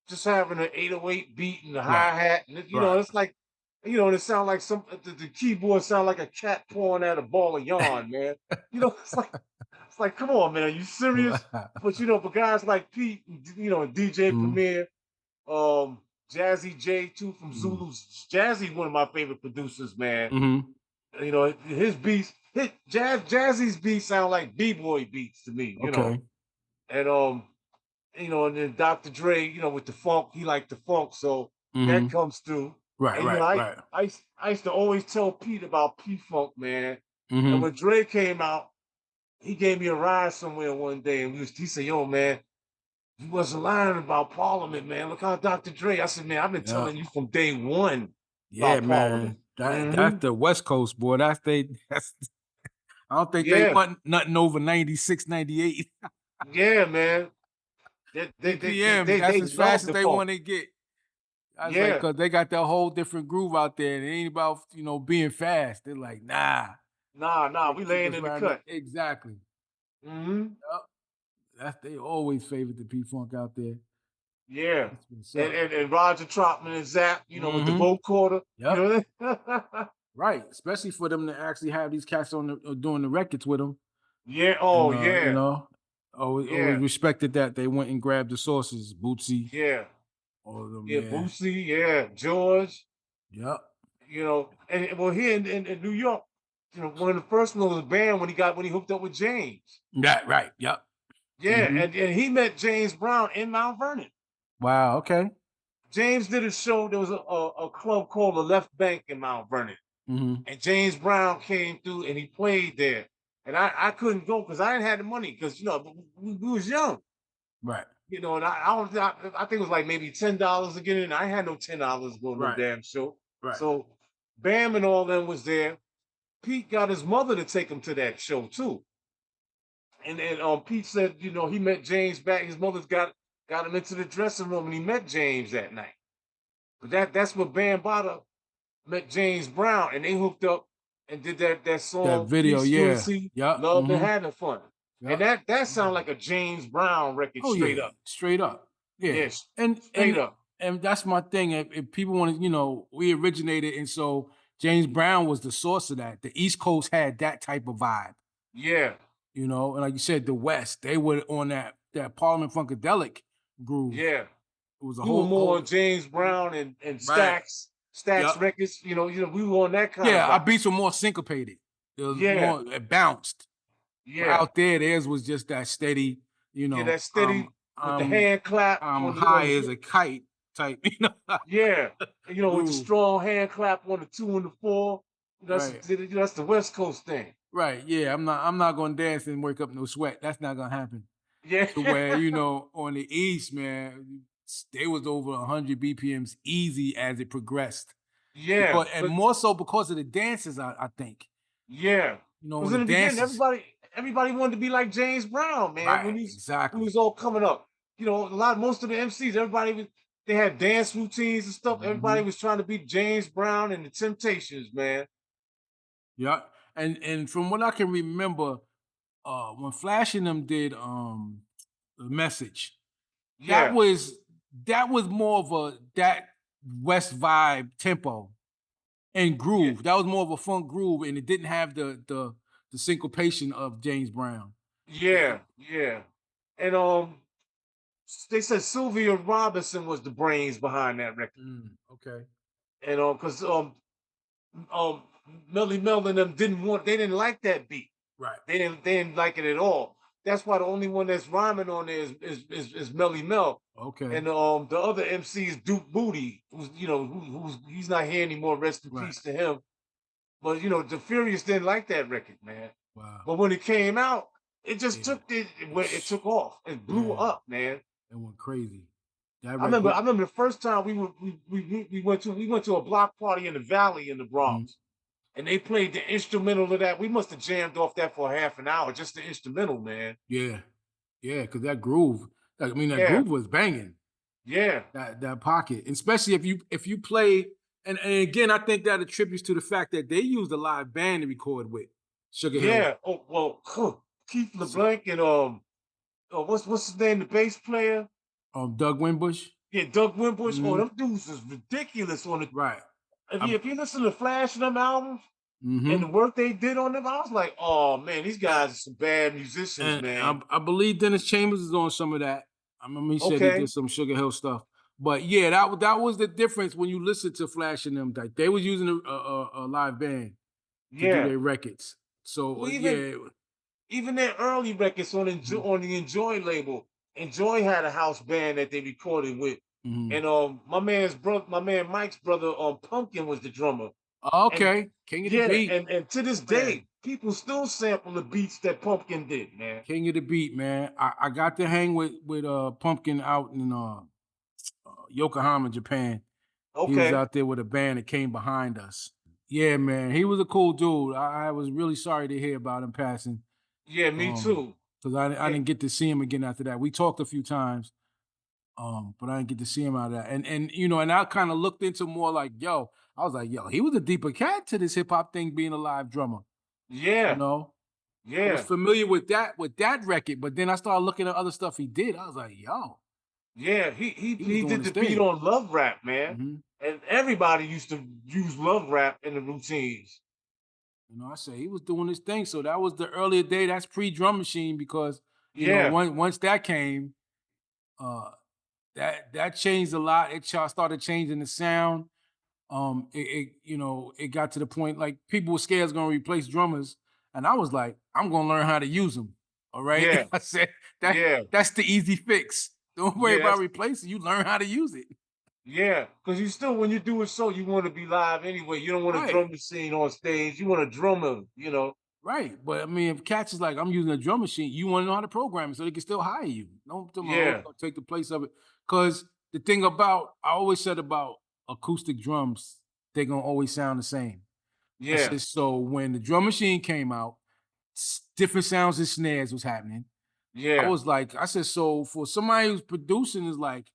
just having an 808 beat and the Right. hi-hat. And Right. it's like, and it sound like the keyboard sound like a cat pulling at a ball of yarn, man. It's like, come on, man, are you serious? But for guys like Pete, DJ Hmm. Premier, Jazzy J too from Zulu's Jazzy's one of my favorite producers, man. Hmm. His beats, Jazzy's beats sound like B-boy beats to me. Okay. And and then Dr. Dre, with the funk, he liked the funk, so that Hmm. comes through. Right. And Right. Right. I used to always tell Pete about P Funk, man. And Hmm. when Dre came out, he gave me a ride somewhere one day, and he said, "Yo, man, you wasn't lying about Parliament, man. Look how Dr. Dre." I said, "Man, I've been Yeah. telling you from day one Yeah, about Parliament." man. That's Hmm. the West Coast, boy. That's I don't think they Yeah, want nothing over 96, 98 yeah, man. BPMs. That's They as fast love as the they funk. want to get. I was like, Yeah, cause they got that whole different groove out there. And it ain't about being fast. They're like, nah, nah, they we keep laying us in the around it. cut. Exactly. Hmm. Yup. That's they always favorite the P Funk out there. Yeah. That's what's And, up. and and Roger Troutman and Zap, with the Mm-hmm. vocoder, Yep. that. Right. Especially for them to actually have these cats on doing the records with them. Yeah. Oh And yeah. always Yeah. respected that they went and grabbed the sources, Bootsy, Yeah. all of them. Yeah. Yeah. Boosie. Yeah. George. Yep. And well, here in New York, one of the first ones was banned when he hooked up with James. Right. Right. Yep. Yeah, Hmm. and he met James Brown in Mount Vernon. Wow. Okay. James did a show. There was a club called the Left Bank in Mount Vernon. Hmm. And James Brown came through and he played there. And I couldn't go because I didn't have the money because we was young. Right. And I think it was like maybe $10 to get in. I had no $10 to go to no Right. damn show. Right. So Bam and all them was there. Pete got his mother to take him to that show too. And Pete said, he met James back. His mother's got him into the dressing room and he met James that night. But that's what Bam Bada met James Brown and they hooked up and did that That song video. Peace, Yeah. Unity, Yep. Love and Hmm. Having Fun. And Yep. that sounded Mhm. like a James Brown record Oh straight yeah. up. Straight up. Yeah. Yes, And straight and up. and that's my thing. If people want to, we originated, and so James Brown was the source of that. The East Coast had that type of vibe. Yeah, And like you said, the West, they were on that Parliament Funkadelic groove. yeah. It was a We were more whole on James Brown and right. Stax Yep. records. We were on that kind of Yeah, our vibe. beats were more syncopated. It was Yeah, more it bounced. But yeah. out there, theirs was just that steady, you Yeah, know, that steady with the I'm hand clap I'm on the high as a kite type, yeah, with the groove. strong hand clap on the 2 and the 4. Right. That's the West Coast thing. Right. Yeah. I'm not gonna dance and wake up no sweat. That's not gonna happen. Yeah, To where, on the East, man, they was over 100 BPMs easy as it progressed. yeah, Because and more so because of the dances, I think. yeah. On Because the in the beginning, dances. everybody wanted to be like James Brown, man. Right, When he exactly. was all coming up, most of the MCs, they had dance routines and stuff. Everybody Mhm. was trying to be James Brown and the Temptations, man. Yeah. And from what I can remember, when Flash and them did the message, that Yeah, was that was more of a that West vibe tempo and yeah, groove. That was more of a funk groove, and it didn't have the syncopation of James Brown. yeah, yeah. And they said Sylvia Robinson was the brains behind that record. Okay. And because um Melly Mel and them they didn't like that beat. Right. They didn't like it at all. That's why the only one that's rhyming on there is Melly Mel. Okay. And the other MC is Duke Booty, who's he's not here anymore. Rest in Right. peace to him. But the Furious didn't like that record, man. Wow. But when it came out, it just Yeah. it took off. It blew Yeah. up, man. It went crazy. That I remember record. I remember the first time we went to a block party in the Valley in the Mhm. Bronx, and they played the instrumental of that. We must have jammed off that for half an hour, just the instrumental, man. Yeah. Yeah, because that groove, I mean, that Yeah, groove was banging. yeah, That pocket, especially if you play, and again, I think that attributes to the fact that they used a live band to record with Sugar Hill. yeah. Oh well, Keith So, LeBlanc and what's his name, the bass player? Doug Wimbush. Yeah, Doug Wimbush. Oh, Hmm. them dudes is ridiculous on the. Right. If I, you listen to Flash and them albums and the hmm. work they did on them, I was like, oh man, these guys are some bad musicians, And man. I believe Dennis Chambers is on some of that. I remember he said he did Okay, some Sugar Hill stuff. But yeah, that was the difference when you listen to Flash and them. Like they was using a live band to do yeah. their records. So Well, yeah. even their early records Mhm, on the Enjoy label, Enjoy had a house band that they recorded with, mhm. and my man Mike's brother, Pumpkin was the drummer, and Okay, King of the yeah, Beat, and to this man. day, people still sample the beats that Pumpkin did, man. King of the Beat, man. I got to hang with Pumpkin out in Yokohama, Japan. He was Okay, out there with a band that came behind us. Yeah, man. He was a cool dude. I was really sorry to hear about him passing. yeah, me too. Because I Yeah, didn't get to see him again after that. We talked a few times, but I didn't get to see him out of that. And and I kind of looked into more like, yo, I was like, yo, he was a deeper cat to this hip hop thing being a live drummer. You yeah, know, I was yeah, familiar with that record, but then I started looking at other stuff he did. I was like, yo, yeah. he was He doing did his the beat thing. on Love Rap, man, Mhm. and everybody used to use Love Rap in the routines. I said he was doing his thing. So that was the earlier day. That's pre drum machine because Yeah, once that came, uh, that changed a lot. Started changing the sound. It got to the point like people were scared it's going to replace drummers, and I was like, I'm going to learn how to use them. All right, yeah, I said yeah, that's the easy fix. Don't worry yeah. about That's replacing. You learn how to use it. Yeah, because you still, when you do it, so you want to be live anyway. You don't want a Right. drum machine on stage. You want a drummer. Right, but I mean, if cats is like, I'm using a drum machine, you want to know how to program it so they can still hire you. Don't tell me, oh, it's Yeah, gonna take the place of it. Because the thing about I always said about acoustic drums, they're gonna always sound the same. I yeah, said so when the drum machine came out, different sounds and snares was happening. I yeah, was like, I said, so for somebody who's producing is like,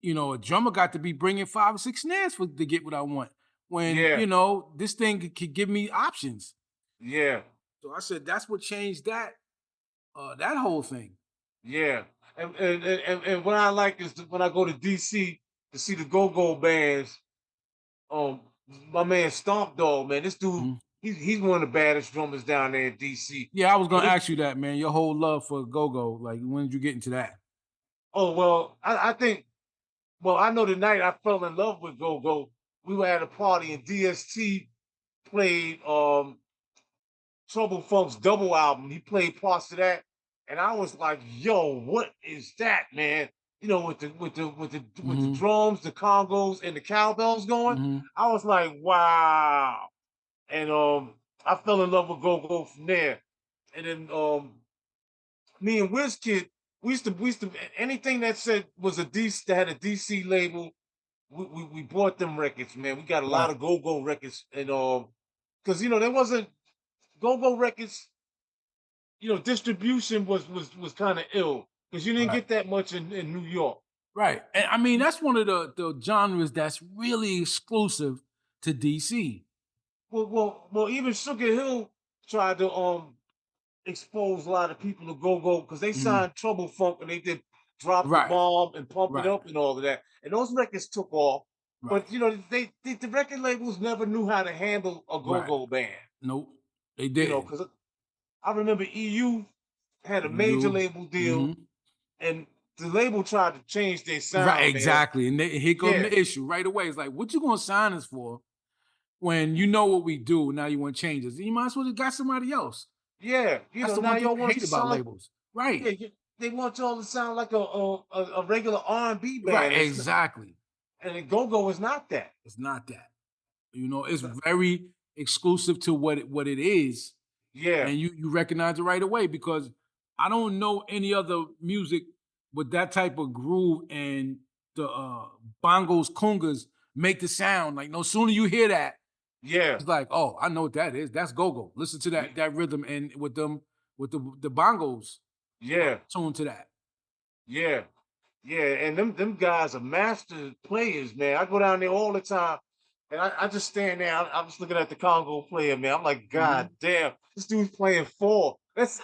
a drummer got to be bringing 5 or 6 snares to get what I want. When yeah, this thing could give me options. yeah, So I said that's what changed that whole thing. yeah. And what I like is when I go to DC to see the go-go bands. Um, my man Stomp Dog, man, this dude, Mhm. he's one of the baddest drummers down there in DC. Yeah, I was But gonna ask you that, man. Your whole love for go-go, like when did you get into that? oh well, I think well, I know the night I fell in love with go-go, we were at a party and DST played Trouble Funk's double album. He played parts of that, and I was like, "Yo, what is that, man?" With the Mhm, drums, the congos, and the cowbells going. mhm. I was like, "Wow!" And I fell in love with Go Go from there. And then me and WizKid, we used to anything that said was a DC that had a DC label. We bought them records, man. We got a lot Right, of Go Go records, and because there wasn't Go Go records. Distribution was kind of ill because you didn't right, get that much in New York. right. And I mean, that's one of the genres that's really exclusive to DC. Well, even Sugar Hill tried to expose a lot of people to go go because they Mhm. signed Trouble Funk and they did Drop the Right, Bomb and Pump It right, Up and all of that, and those records took off. right, But the record labels never knew how to handle a go right. go band. Nope, they didn't. Because I remember EU had a major You label deal, mhm. and the label tried to change their Right, sound, man. exactly. And here come Yeah, the issue right away. It's like, what you gonna sign us for when you know what we do? Now you want changes. You might as well have got somebody else. yeah. That's the Now one thing y'all I want us hate to about sound like labels. Right. yeah, they want y'all to sound like a regular R&B Right, band. exactly. And go go is not that. It's not that. It's very exclusive to what it is, Yeah, and you recognize it right away because I don't know any other music with that type of groove and the bongos, congas make the sound. Like no sooner you hear that, yeah, it's like, oh, I know what that is. That's go-go. Listen to y- that rhythm and with the bongos yeah, tuned to that. yeah, yeah. And them guys are master players, man. I go down there all the time, and I just stand there. I'm just looking at the Congo player, man. I'm like, God Mhm. damn, this dude's playing four. That's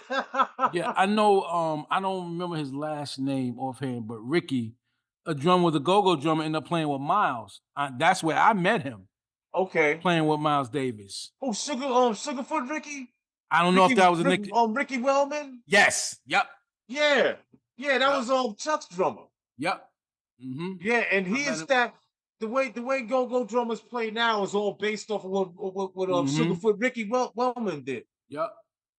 Yeah, I know. I don't remember his last name offhand, but Ricky, a drummer with a go-go drummer, ended up playing with Miles. That's where I met him, okay. playing with Miles Davis. Oh, Sugarfoot Ricky, I don't know if that was a Nick. Ricky Wellman. Yes. Yep. Yeah, yeah, that Yep. was Chuck's drummer. Yep. Hmm. Yeah, and I he met is him. that the way go-go drummers play now is all based off of what Hmm. Sugarfoot Ricky Wellman did. Yep.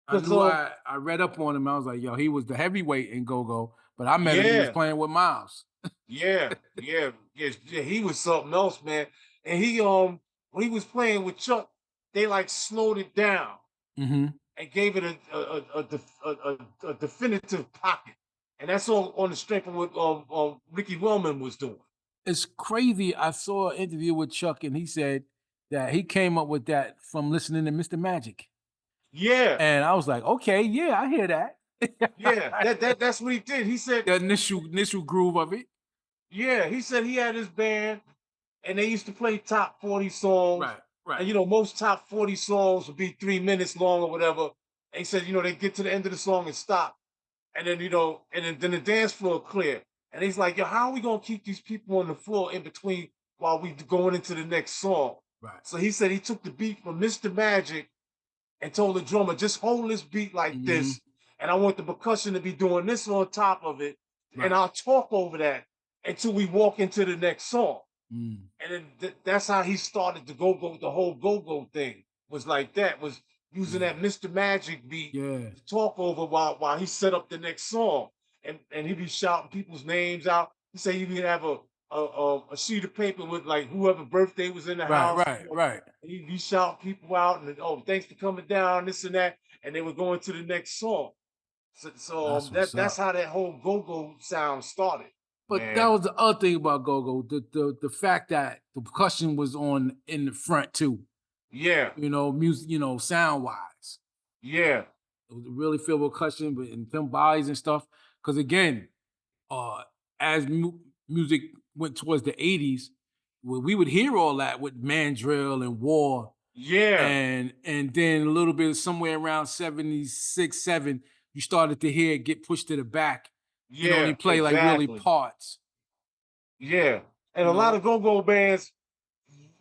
I Because knew I read up on him. I was like, yo, he was the heavyweight in go-go, but I met him. He was yeah, playing with Miles. yeah, he was something else, man. And he when he was playing with Chuck, they like slowed it down Hmm. and gave it a definitive pocket. And that's all on the strength of what Ricky Wellman was doing. It's crazy. I saw an interview with Chuck, and he said that he came up with that from listening to Mr. Magic. Yeah, And I was like, okay, yeah, I hear that. yeah, that's what he did. He said, The initial groove of it. yeah, he said he had his band and they used to play top 40 songs. Right, right. And most top 40 songs would be 3 minutes long or whatever. And he said, they get to the end of the song and stop. And then, then the dance floor clear. And he's like, yo, how are we gonna keep these people on the floor in between while we going into the next song? Right. So he said he took the beat from Mr. Magic and told the drummer, just hold this beat like Mhm. this. And I want the percussion to be doing this on top of it. And Right. I'll talk over that until we walk into the next song. Mm. And then that's how he started the go-go, the whole go-go thing was like that, was using Yeah. that Mr. Magic beat Yeah. to talk over while he set up the next song. And he'd be shouting people's names out. He said he'd have a sheet of paper with like whoever birthday was in the Right, house. right, right. And he'd be shouting people out and oh, thanks for coming down, this and that. And they were going to the next song. So That's what's that's up. how that whole go-go sound started, But that man. was the other thing about go-go, the fact that the percussion was on in the front too, Yeah, music, sound wise. yeah, It was really filled with percussion, but in them bodies and stuff. Because again, uh, as music went towards the 80s, we would hear all that with Mandrill and War, yeah. and then a little bit somewhere around 76, 7, you started to hear it get pushed to the back and only Yeah, play like really exactly. parts, Yeah. And you a lot know? of go-go bands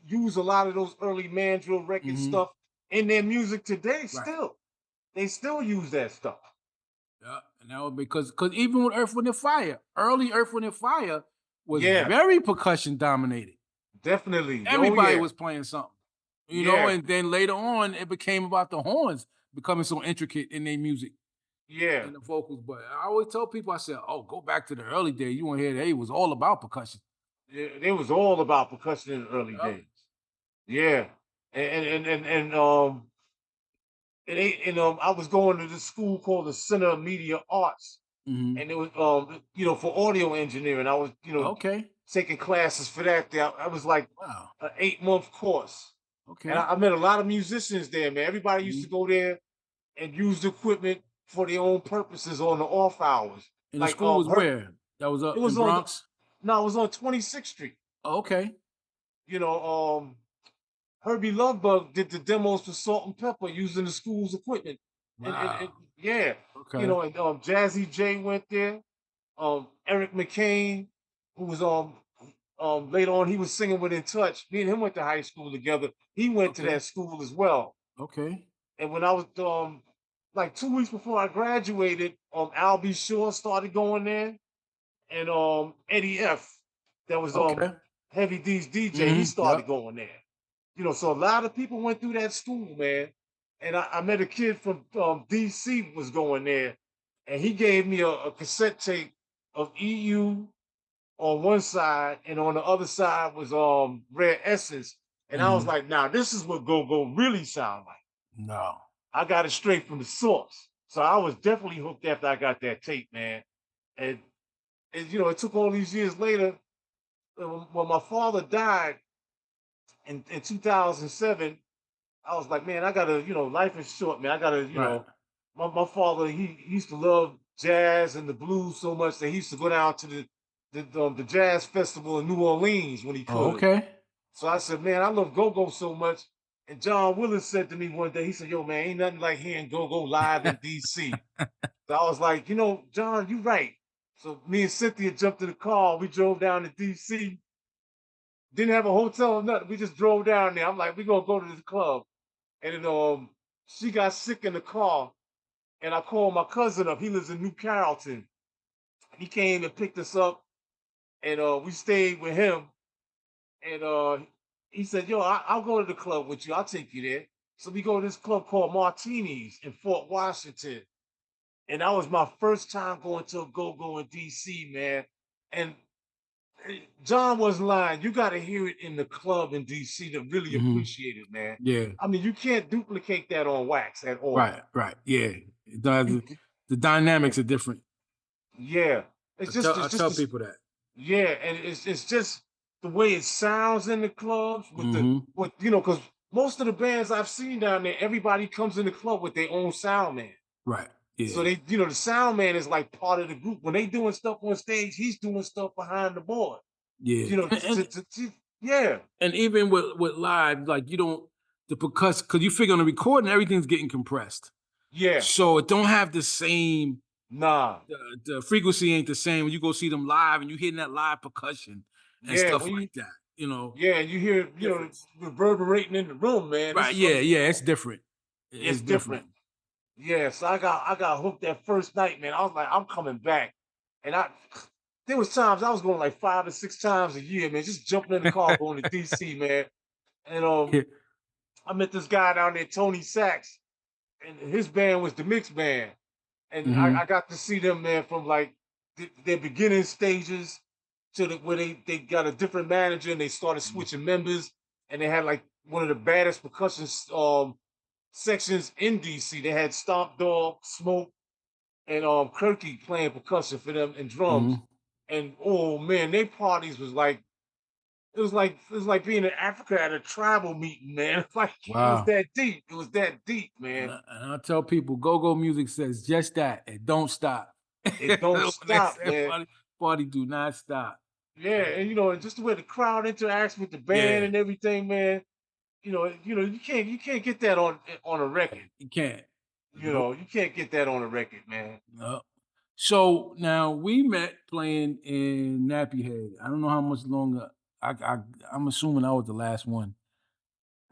use a lot of those early mandrill record Mhm. stuff in their music today Right. still. They still use that stuff. Yeah. And that was because even with Earth, Wind and Fire, early Earth, Wind and Fire was Yeah, very percussion dominated. definitely. Oh Everybody yeah. was playing something, Yeah. and then later on it became about the horns becoming so intricate in their music Yeah. and the vocals. But I always tell people, I said, oh, go back to the early days. You want to hear that it was all about percussion. It was all about percussion in the early Yep. days. Yeah. And I was going to this school called the Center of Media Arts. Hmm. And it was for audio engineering. I was, Okay. taking classes for that there. I was like Wow. an 8 month course. And Okay. I met a lot of musicians there, man. Everybody used to Mhm. go there and use the equipment for their own purposes on the off hours. And the Like school was her where? That was it up in was on the Bronx? no, it was on 26th Street. Oh, okay. You know, Herbie Lovebug did the demos for Salt and Pepper using the school's equipment. And Wow. yeah, Okay. and Jazzy J went there. Eric McCain, who was later on he was singing with In Touch. Me and him went to high school together. He went to Okay. that school as well. Okay. And when I was like 2 weeks before I graduated, Al B. Shaw started going there, and Eddie F. That was Okay. Heavy D's DJ. He Hmm. started Yep. going there. So a lot of people went through that school, man. And I met a kid from DC was going there, and he gave me a cassette tape of EU on one side, and on the other side was Rare Essence. And I was like, now this is what go-go really sound like. No. I got it straight from the source. So I was definitely hooked after I got that tape, man. And, it took all these years later. When my father died in 2007, I was like, man, I gotta, life is short, man. I gotta, Right. my father, he used to love jazz and the blues so much that he used to go down to the jazz festival in New Orleans when he Oh, could. okay. So I said, man, I love go-go so much. And John Willis said to me one day, he said, yo, man, ain't nothing like hearing go-go live in DC. So I was like, John, you right. So me and Cynthia jumped in the car. We drove down to DC. Didn't have a hotel or nothing. We just drove down there. I'm like, we're gonna go to this club. And then she got sick in the car. And I called my cousin up. He lives in New Carrollton. He came and picked us up, and we stayed with him. And he said, yo, I'll go to the club with you. I'll take you there. So we go to this club called Martini's in Fort Washington. And that was my first time going to a go-go in DC, man. And John wasn't lying. You got to hear it in the club in DC to really Mhm. appreciate it, man. Yeah. I mean, you can't duplicate that on wax at all. Right. Right. Yeah. It does. You, The yeah, dynamics are different. yeah. I It's just tell this, people that. yeah, and it's just the way it sounds in the clubs Hmm. because most of the bands I've seen down there, everybody comes in the club with their own sound man. Right. So Yeah. the sound man is like part of the group. When they doing stuff on stage, he's doing stuff behind the board. Yeah. You know, yeah, And even with live, like you don't the percuss because you figure on the recording, everything's getting compressed. yeah, So it don't have the same nah, the frequency ain't the same when you go see them live and you hearing that live percussion and yeah. stuff When you like that. You know, Yeah, and you hear, difference. reverberating in the room, man. Right. It's Yeah. something. Yeah. It's different. It's It's different. different. Yeah, so I got hooked that first night, man. I was like, I'm coming back, and there was times I was going like 5 or 6 times a year, man. Just jumping in the car going to DC, man. And Yeah. I met this guy down there, Tony Sachs, and his band was the Mix Band, and I Hmm. got to see them, man, from like their beginning stages to where they got a different manager and they started switching members, and they had like one of the baddest percussion sections in DC. They had Stomp Dog, Smoke, and Kirky playing percussion for them and drums. Hmm. And oh man, their parties was like it was like being in Africa at a tribal meeting, man. It's like it was Wow. that deep. It was that deep, man. And I tell people, go-go music says just that. It don't stop. It don't When they stop, say man. party do not stop. Yeah, and and just the way the crowd interacts with the band Yeah, and everything, man. You can't get that on a record. you can't. You Nope. know, you can't get that on a record, man. No. So now we met playing in Nappy Head. I don't know how much longer. I'm assuming I was the last one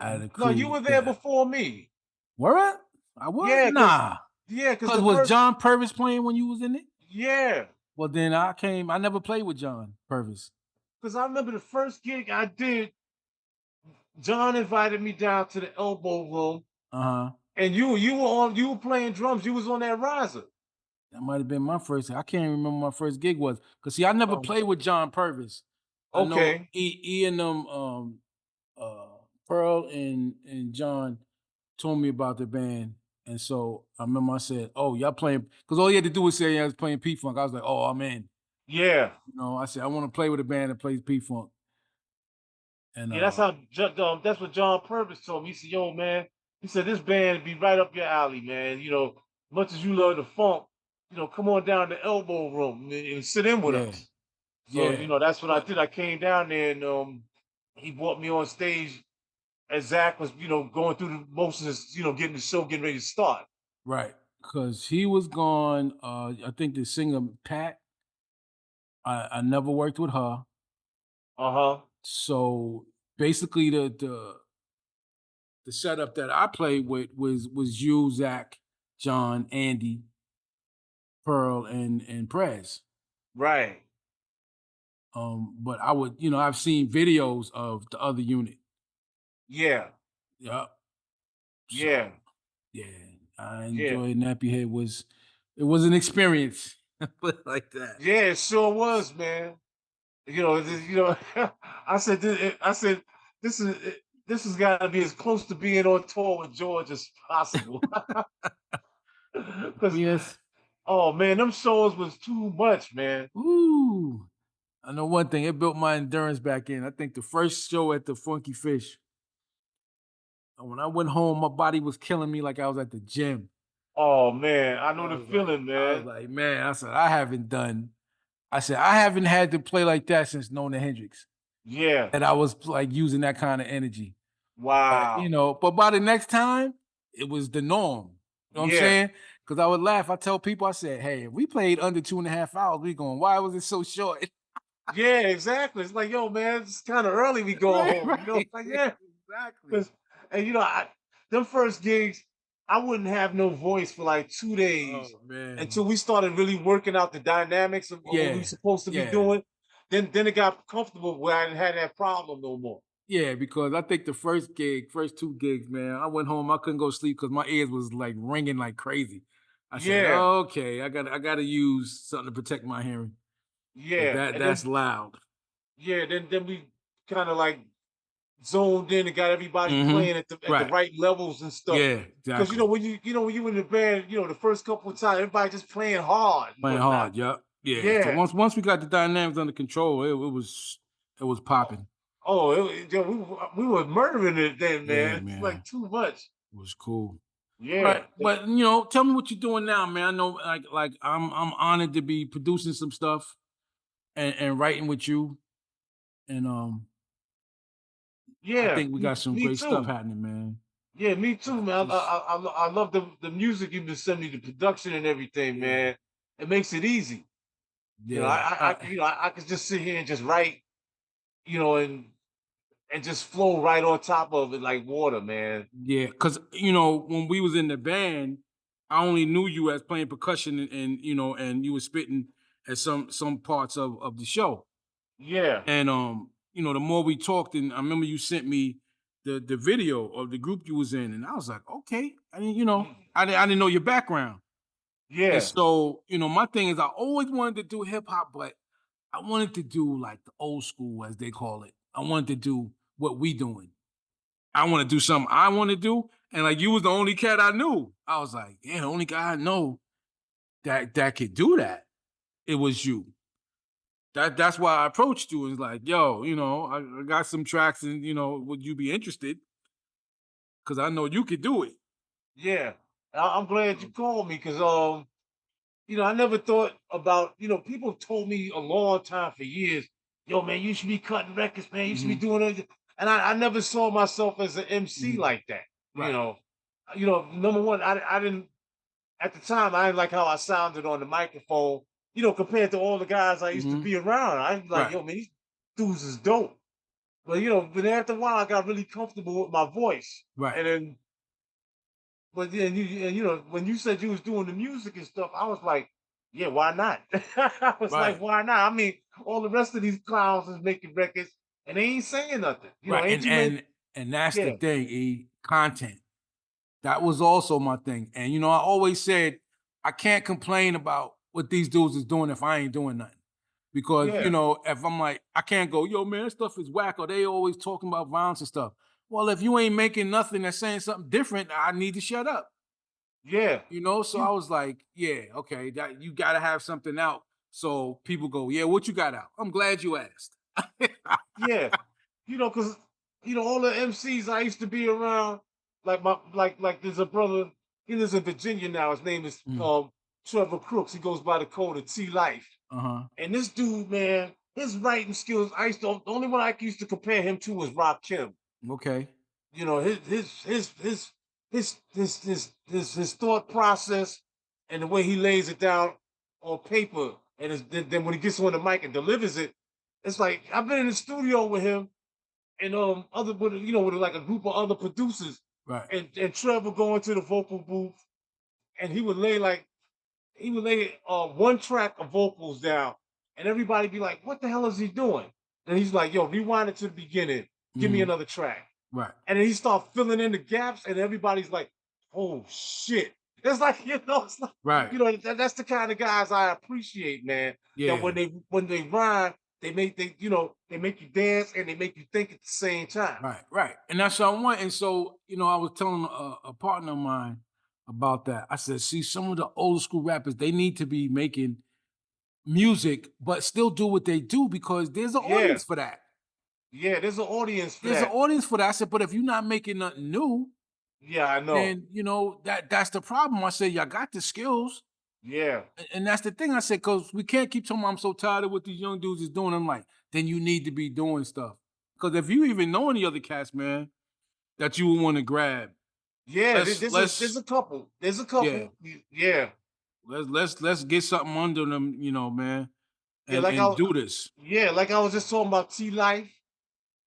out of the No, you crew. were there That before me. were it? I was Yeah, cause nah. yeah, cause Cause the was first John Purvis playing when you was in it? yeah, Well, then I came. I never played with John Purvis. cause I remember the first gig I did. John invited me down to the elbow room, Uh huh. and you were playing drums. You was on that riser. That might have been my first. I can't remember my first gig was. Cause see, I never Oh, played with John Purvis. I know okay. E and them uh Pearl and John told me about the band. And so I remember I said, "Oh, y'all playing?" Because all you had to do was say I was playing P Funk. I was like, "Oh, I'm in." Yeah. I said I want to play with a band that plays P Funk. And Yeah, that's what John Purvis told me. He said, "Yo, man," he said, "this band be right up your alley, man. Much as you love the funk, come on down to elbow room and sit in with yeah, us." So, yeah, that's what I but did. I came down there and he brought me on stage as Zach was, going through the motions, getting the show, getting ready to start. right, because he was gone. I think the singer Pat. I never worked with her. Uh huh. So basically, the setup that I played with was you, Zach, John, Andy, Pearl, and Prez. Right. But I would, I've seen videos of the other unit. Yeah. Yeah. Yeah. So yeah, I Yeah. enjoyed Nappy Head. It was an experience. Put it like that. Yeah. It sure was, man. I said, I said, this is this has got to be as close to being on tour with George as possible. Because, Yes. oh man, them shows was too much, man. Ooh. I know one thing, it built my endurance back in. I think the first show at the Funky Fish, when I went home, my body was killing me like I was at the gym. Oh man, I know I the was like, feeling, I was man. like, man, I said, I haven't had to play like that since Nona Hendrix. Yeah. That I was like using that kind of energy. But Wow. but by the next time, it was the norm. You know what I'm Yeah. saying? Because I would laugh. I tell people, I said, hey, if we played under 2.5 hours, we going, why was it so short? Yeah, exactly. It's like, yo, man, it's kind of early we going Right, home. You know, right. like, yeah. Exactly. 'Cause and them first gigs, I wouldn't have no voice for like 2 days Oh man. until we started really working out the dynamics of what we were Yeah. supposed to be Yeah. doing. Then it got comfortable where I didn't have that problem no more. Yeah, because I think the first 2 gigs, man, I went home, I couldn't go to sleep because my ears was like ringing like crazy. I said, Yeah, okay, I gotta use something to protect my hearing. 'Cause yeah. And that's then loud. yeah, then we kind of like zoned in and got everybody Mhm. playing at the Right. right levels and stuff. Yeah, Because exactly. when you in the band, the first couple of times, everybody just playing hard and Playing whatnot. hard, yep. Yeah. So Yeah. once we got the dynamics under control, it was popping. Oh, yeah, we were murdering it then, man. Yeah, It's like man. too much. It was cool. Yeah. But tell me what you're doing now, man. I know like I'm honored to be producing some stuff and writing with you. And I Yeah. think we got some Me great stuff too. happening, man. Yeah, me too, man. Just I love the music you've been sending me, the production and everything, yeah, man. It makes it easy. yeah, I could just sit here and just write, you know, and just flow right on top of it like water, man. yeah. Because when we was in the band, I only knew you as playing percussion and you were spitting at some parts of the show. Yeah. And the more we talked, and I remember you sent me the video of the group you was in, and I was like, okay. I mean, Mm, I didn't know your background. And yeah. so, my thing is I always wanted to do hip hop, but I wanted to do like the old school, as they call it. I wanted to do what we doing. I want to do something I want to do. And like you was the only cat I knew. I was like, yeah, the only guy I know that could do that. It was you. That's why I approached you and was like, yo, I got some tracks and would you be interested? Because I know you could do it. Yeah. I'm glad you So, called me because I never thought about, people told me a long time for years, yo, man, you should be cutting records, man. You should be mhm, doing it. And I never saw myself as an MC mhm. like that. You Right. know, number one, I didn't at the time I didn't like how I sounded on the microphone, compared to all the guys I used to Mhm. be around. I was like, Right. yo, man, these dudes is dope. But after a while I got really comfortable with my voice. Right. And then but then when you said you was doing the music and stuff, I was like, yeah, why not? I was like, Right. why not? I mean, all the rest of these clowns is making records and they ain't saying nothing. Right. Ain't And you made and that's the yeah, thing, content. That was also my thing. And I always said I can't complain about what these dudes is doing if I ain't doing nothing. Because, yeah, if I'm like, I can't go, yo, man, that stuff is whack, or they always talking about violence and stuff. Well, if you ain't making nothing that's saying something different, I need to shut up. yeah. So I You was like, yeah, okay, that you gotta have something out. So people go, yeah, what you got out? I'm glad you asked. yeah. Because all the MCs I used to be around, like there's a brother, he lives in Virginia now. His name is Mm, Trevor Crooks. He goes by the code of T Life. uh-huh. And this dude, man, his writing skills, the only one I used to compare him to was Rock Kim. Okay. You know, his thought process and the way he lays it down on paper, and then when he gets on the mic and delivers it, it's like I've been in the studio with him and other with like a group of other producers, Right. and Trevor go into the vocal booth and he would lay one track of vocals down, and everybody be like, "What the hell is he doing?" And he's like, "Yo, rewind it to the beginning. Give me Mhm. another track." Right. And then he start filling in the gaps, and everybody's like, "Oh shit!" It's like it's like Right. that's the kind of guys I appreciate, man. That Yeah. when they rhyme, they make they make you dance and they make you think at the same time. Right. And that's what I want. And so, I was telling a partner of mine about that. I said, see, some of the old school rappers, they need to be making music, but still do what they do because there's an Yeah, audience for that. yeah. There's an audience for There's an that. audience for that. I said, but if you're not making nothing new, Yeah, I know. then that's the problem. I said, y'all got the skills. Yeah, And that's the thing I said, because we can't keep talking about I'm so tired of what these young dudes is doing. I'm like, then you need to be doing stuff. Because if you even know any other cats, man, that you would want to grab, yeah. let's There's let's a couple. There's a yeah, couple. Yeah, let's get something under them, man, yeah. and do this. Like I was just talking about T Life.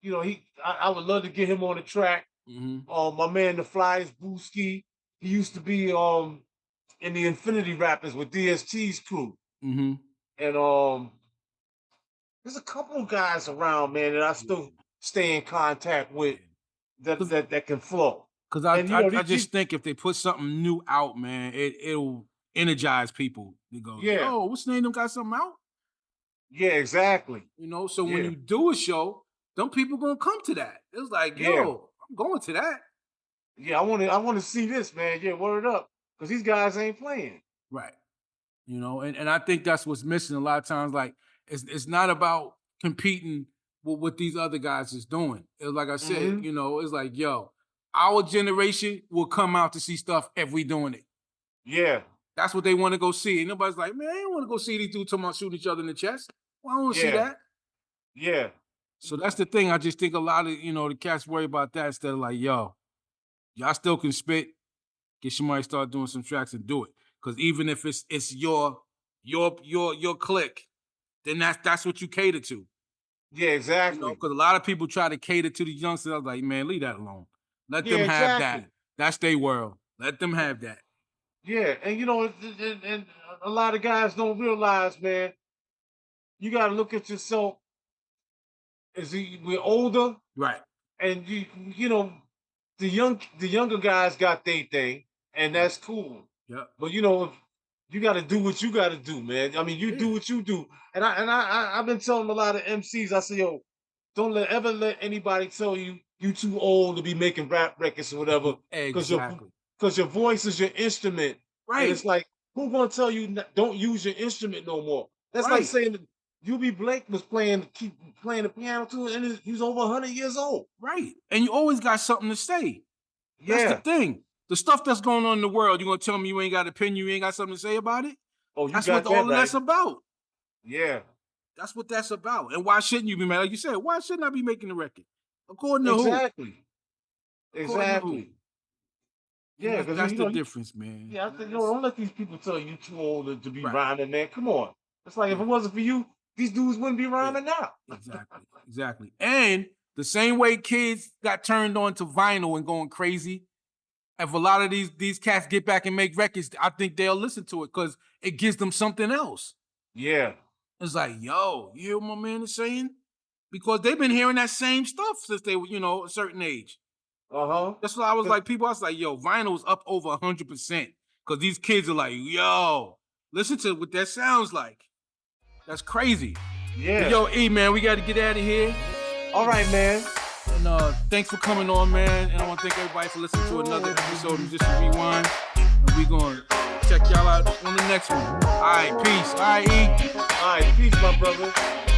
I would love to get him on the track. Hmm. My man, the Flyers Booski. He used to be in the Infinity Rappers with DST's crew, Hmm. and there's a couple of guys around, man, that I still stay in contact with that Because that can flow. I, And I I just think if they put something new out, man, it'll energize people. They go, yeah, yo, what's the name? Them got something out? yeah, exactly. So when Yeah, you do a show, them people gonna come to that. It's like, yeah, yo, I'm going to that. yeah. I want to see this, man. Yeah, word up, because these guys ain't playing. Right. And I think that's what's missing a lot of times. Like it's not about competing with what these other guys is doing. It's like I said, Hmm. it's like, yo, our generation will come out to see stuff if we doing it. Yeah, That's what they want to go see. And nobody's like, man, I don't want to go see these dudes talking about shooting each other in the chest. Well, I don't want to see yeah, that. yeah, So that's the thing. I just think a lot of, the cats worry about that instead of like, yo, y'all still can spit. Get somebody start doing some tracks and do it. Because even if it's your clique, then that's what you cater to. yeah. Exactly. Because a lot of people try to cater to the youngsters. I was like, man, leave that alone. Let Yeah, them have that. exactly. That's their world. Let them have that. Yeah, and and a lot of guys don't realize, man. You got to look at yourself we're older, Right. and the younger guys got their thing, and Right. that's cool. Yep. But you got to do what you got to do, man. I mean, you do Yeah. what you do, and I've been telling a lot of MCs. I say, yo, don't ever let anybody tell you too old to be making rap records or whatever, because Exactly. your voice is your instrument, and it's Right. like, who gonna tell you don't use your instrument no more? That's like Right. saying that UB Blake was keep playing the piano too, and he's over 100 years old. Right. And you always got something to say. That's the Yeah. thing. The stuff that's going on in the world, you gonna tell me you ain't got an opinion, you ain't got something to say about it? Oh, you That's what got that all of right. that's about. Yeah. That's what that's about. And why shouldn't you be mad? Like you said, why shouldn't I be making the record? According to who? Exactly. According to who? Exactly. And Yeah, that's because that's the difference, man. yeah, I think, don't let these people tell you too old to be Right. rhyming, man. Come on. It's like if Yeah. it wasn't for you, these dudes wouldn't be Yeah. rhyming now. Exactly. Exactly. And the same way kids got turned on to vinyl and going crazy, if a lot of these cats get back and make records, I think they'll listen to it because it gives them something else. Yeah. It's like, yo, you hear what my man is saying? Because they've been hearing that same stuff since they were, a certain age. Uh-huh. That's why I was 'Cause- like, I was like, yo, vinyl's up over 100%. Because these kids are like, yo, listen to what that sounds like. That's crazy. But Yeah. yo, E, man, we got to get out of here. All right, man. And thanks for coming on, man. And I want to thank everybody for listening to another episode of Musician Rewind. And we're going to check y'all out on the next one. All right, peace. All right, E. All right, peace, my brother.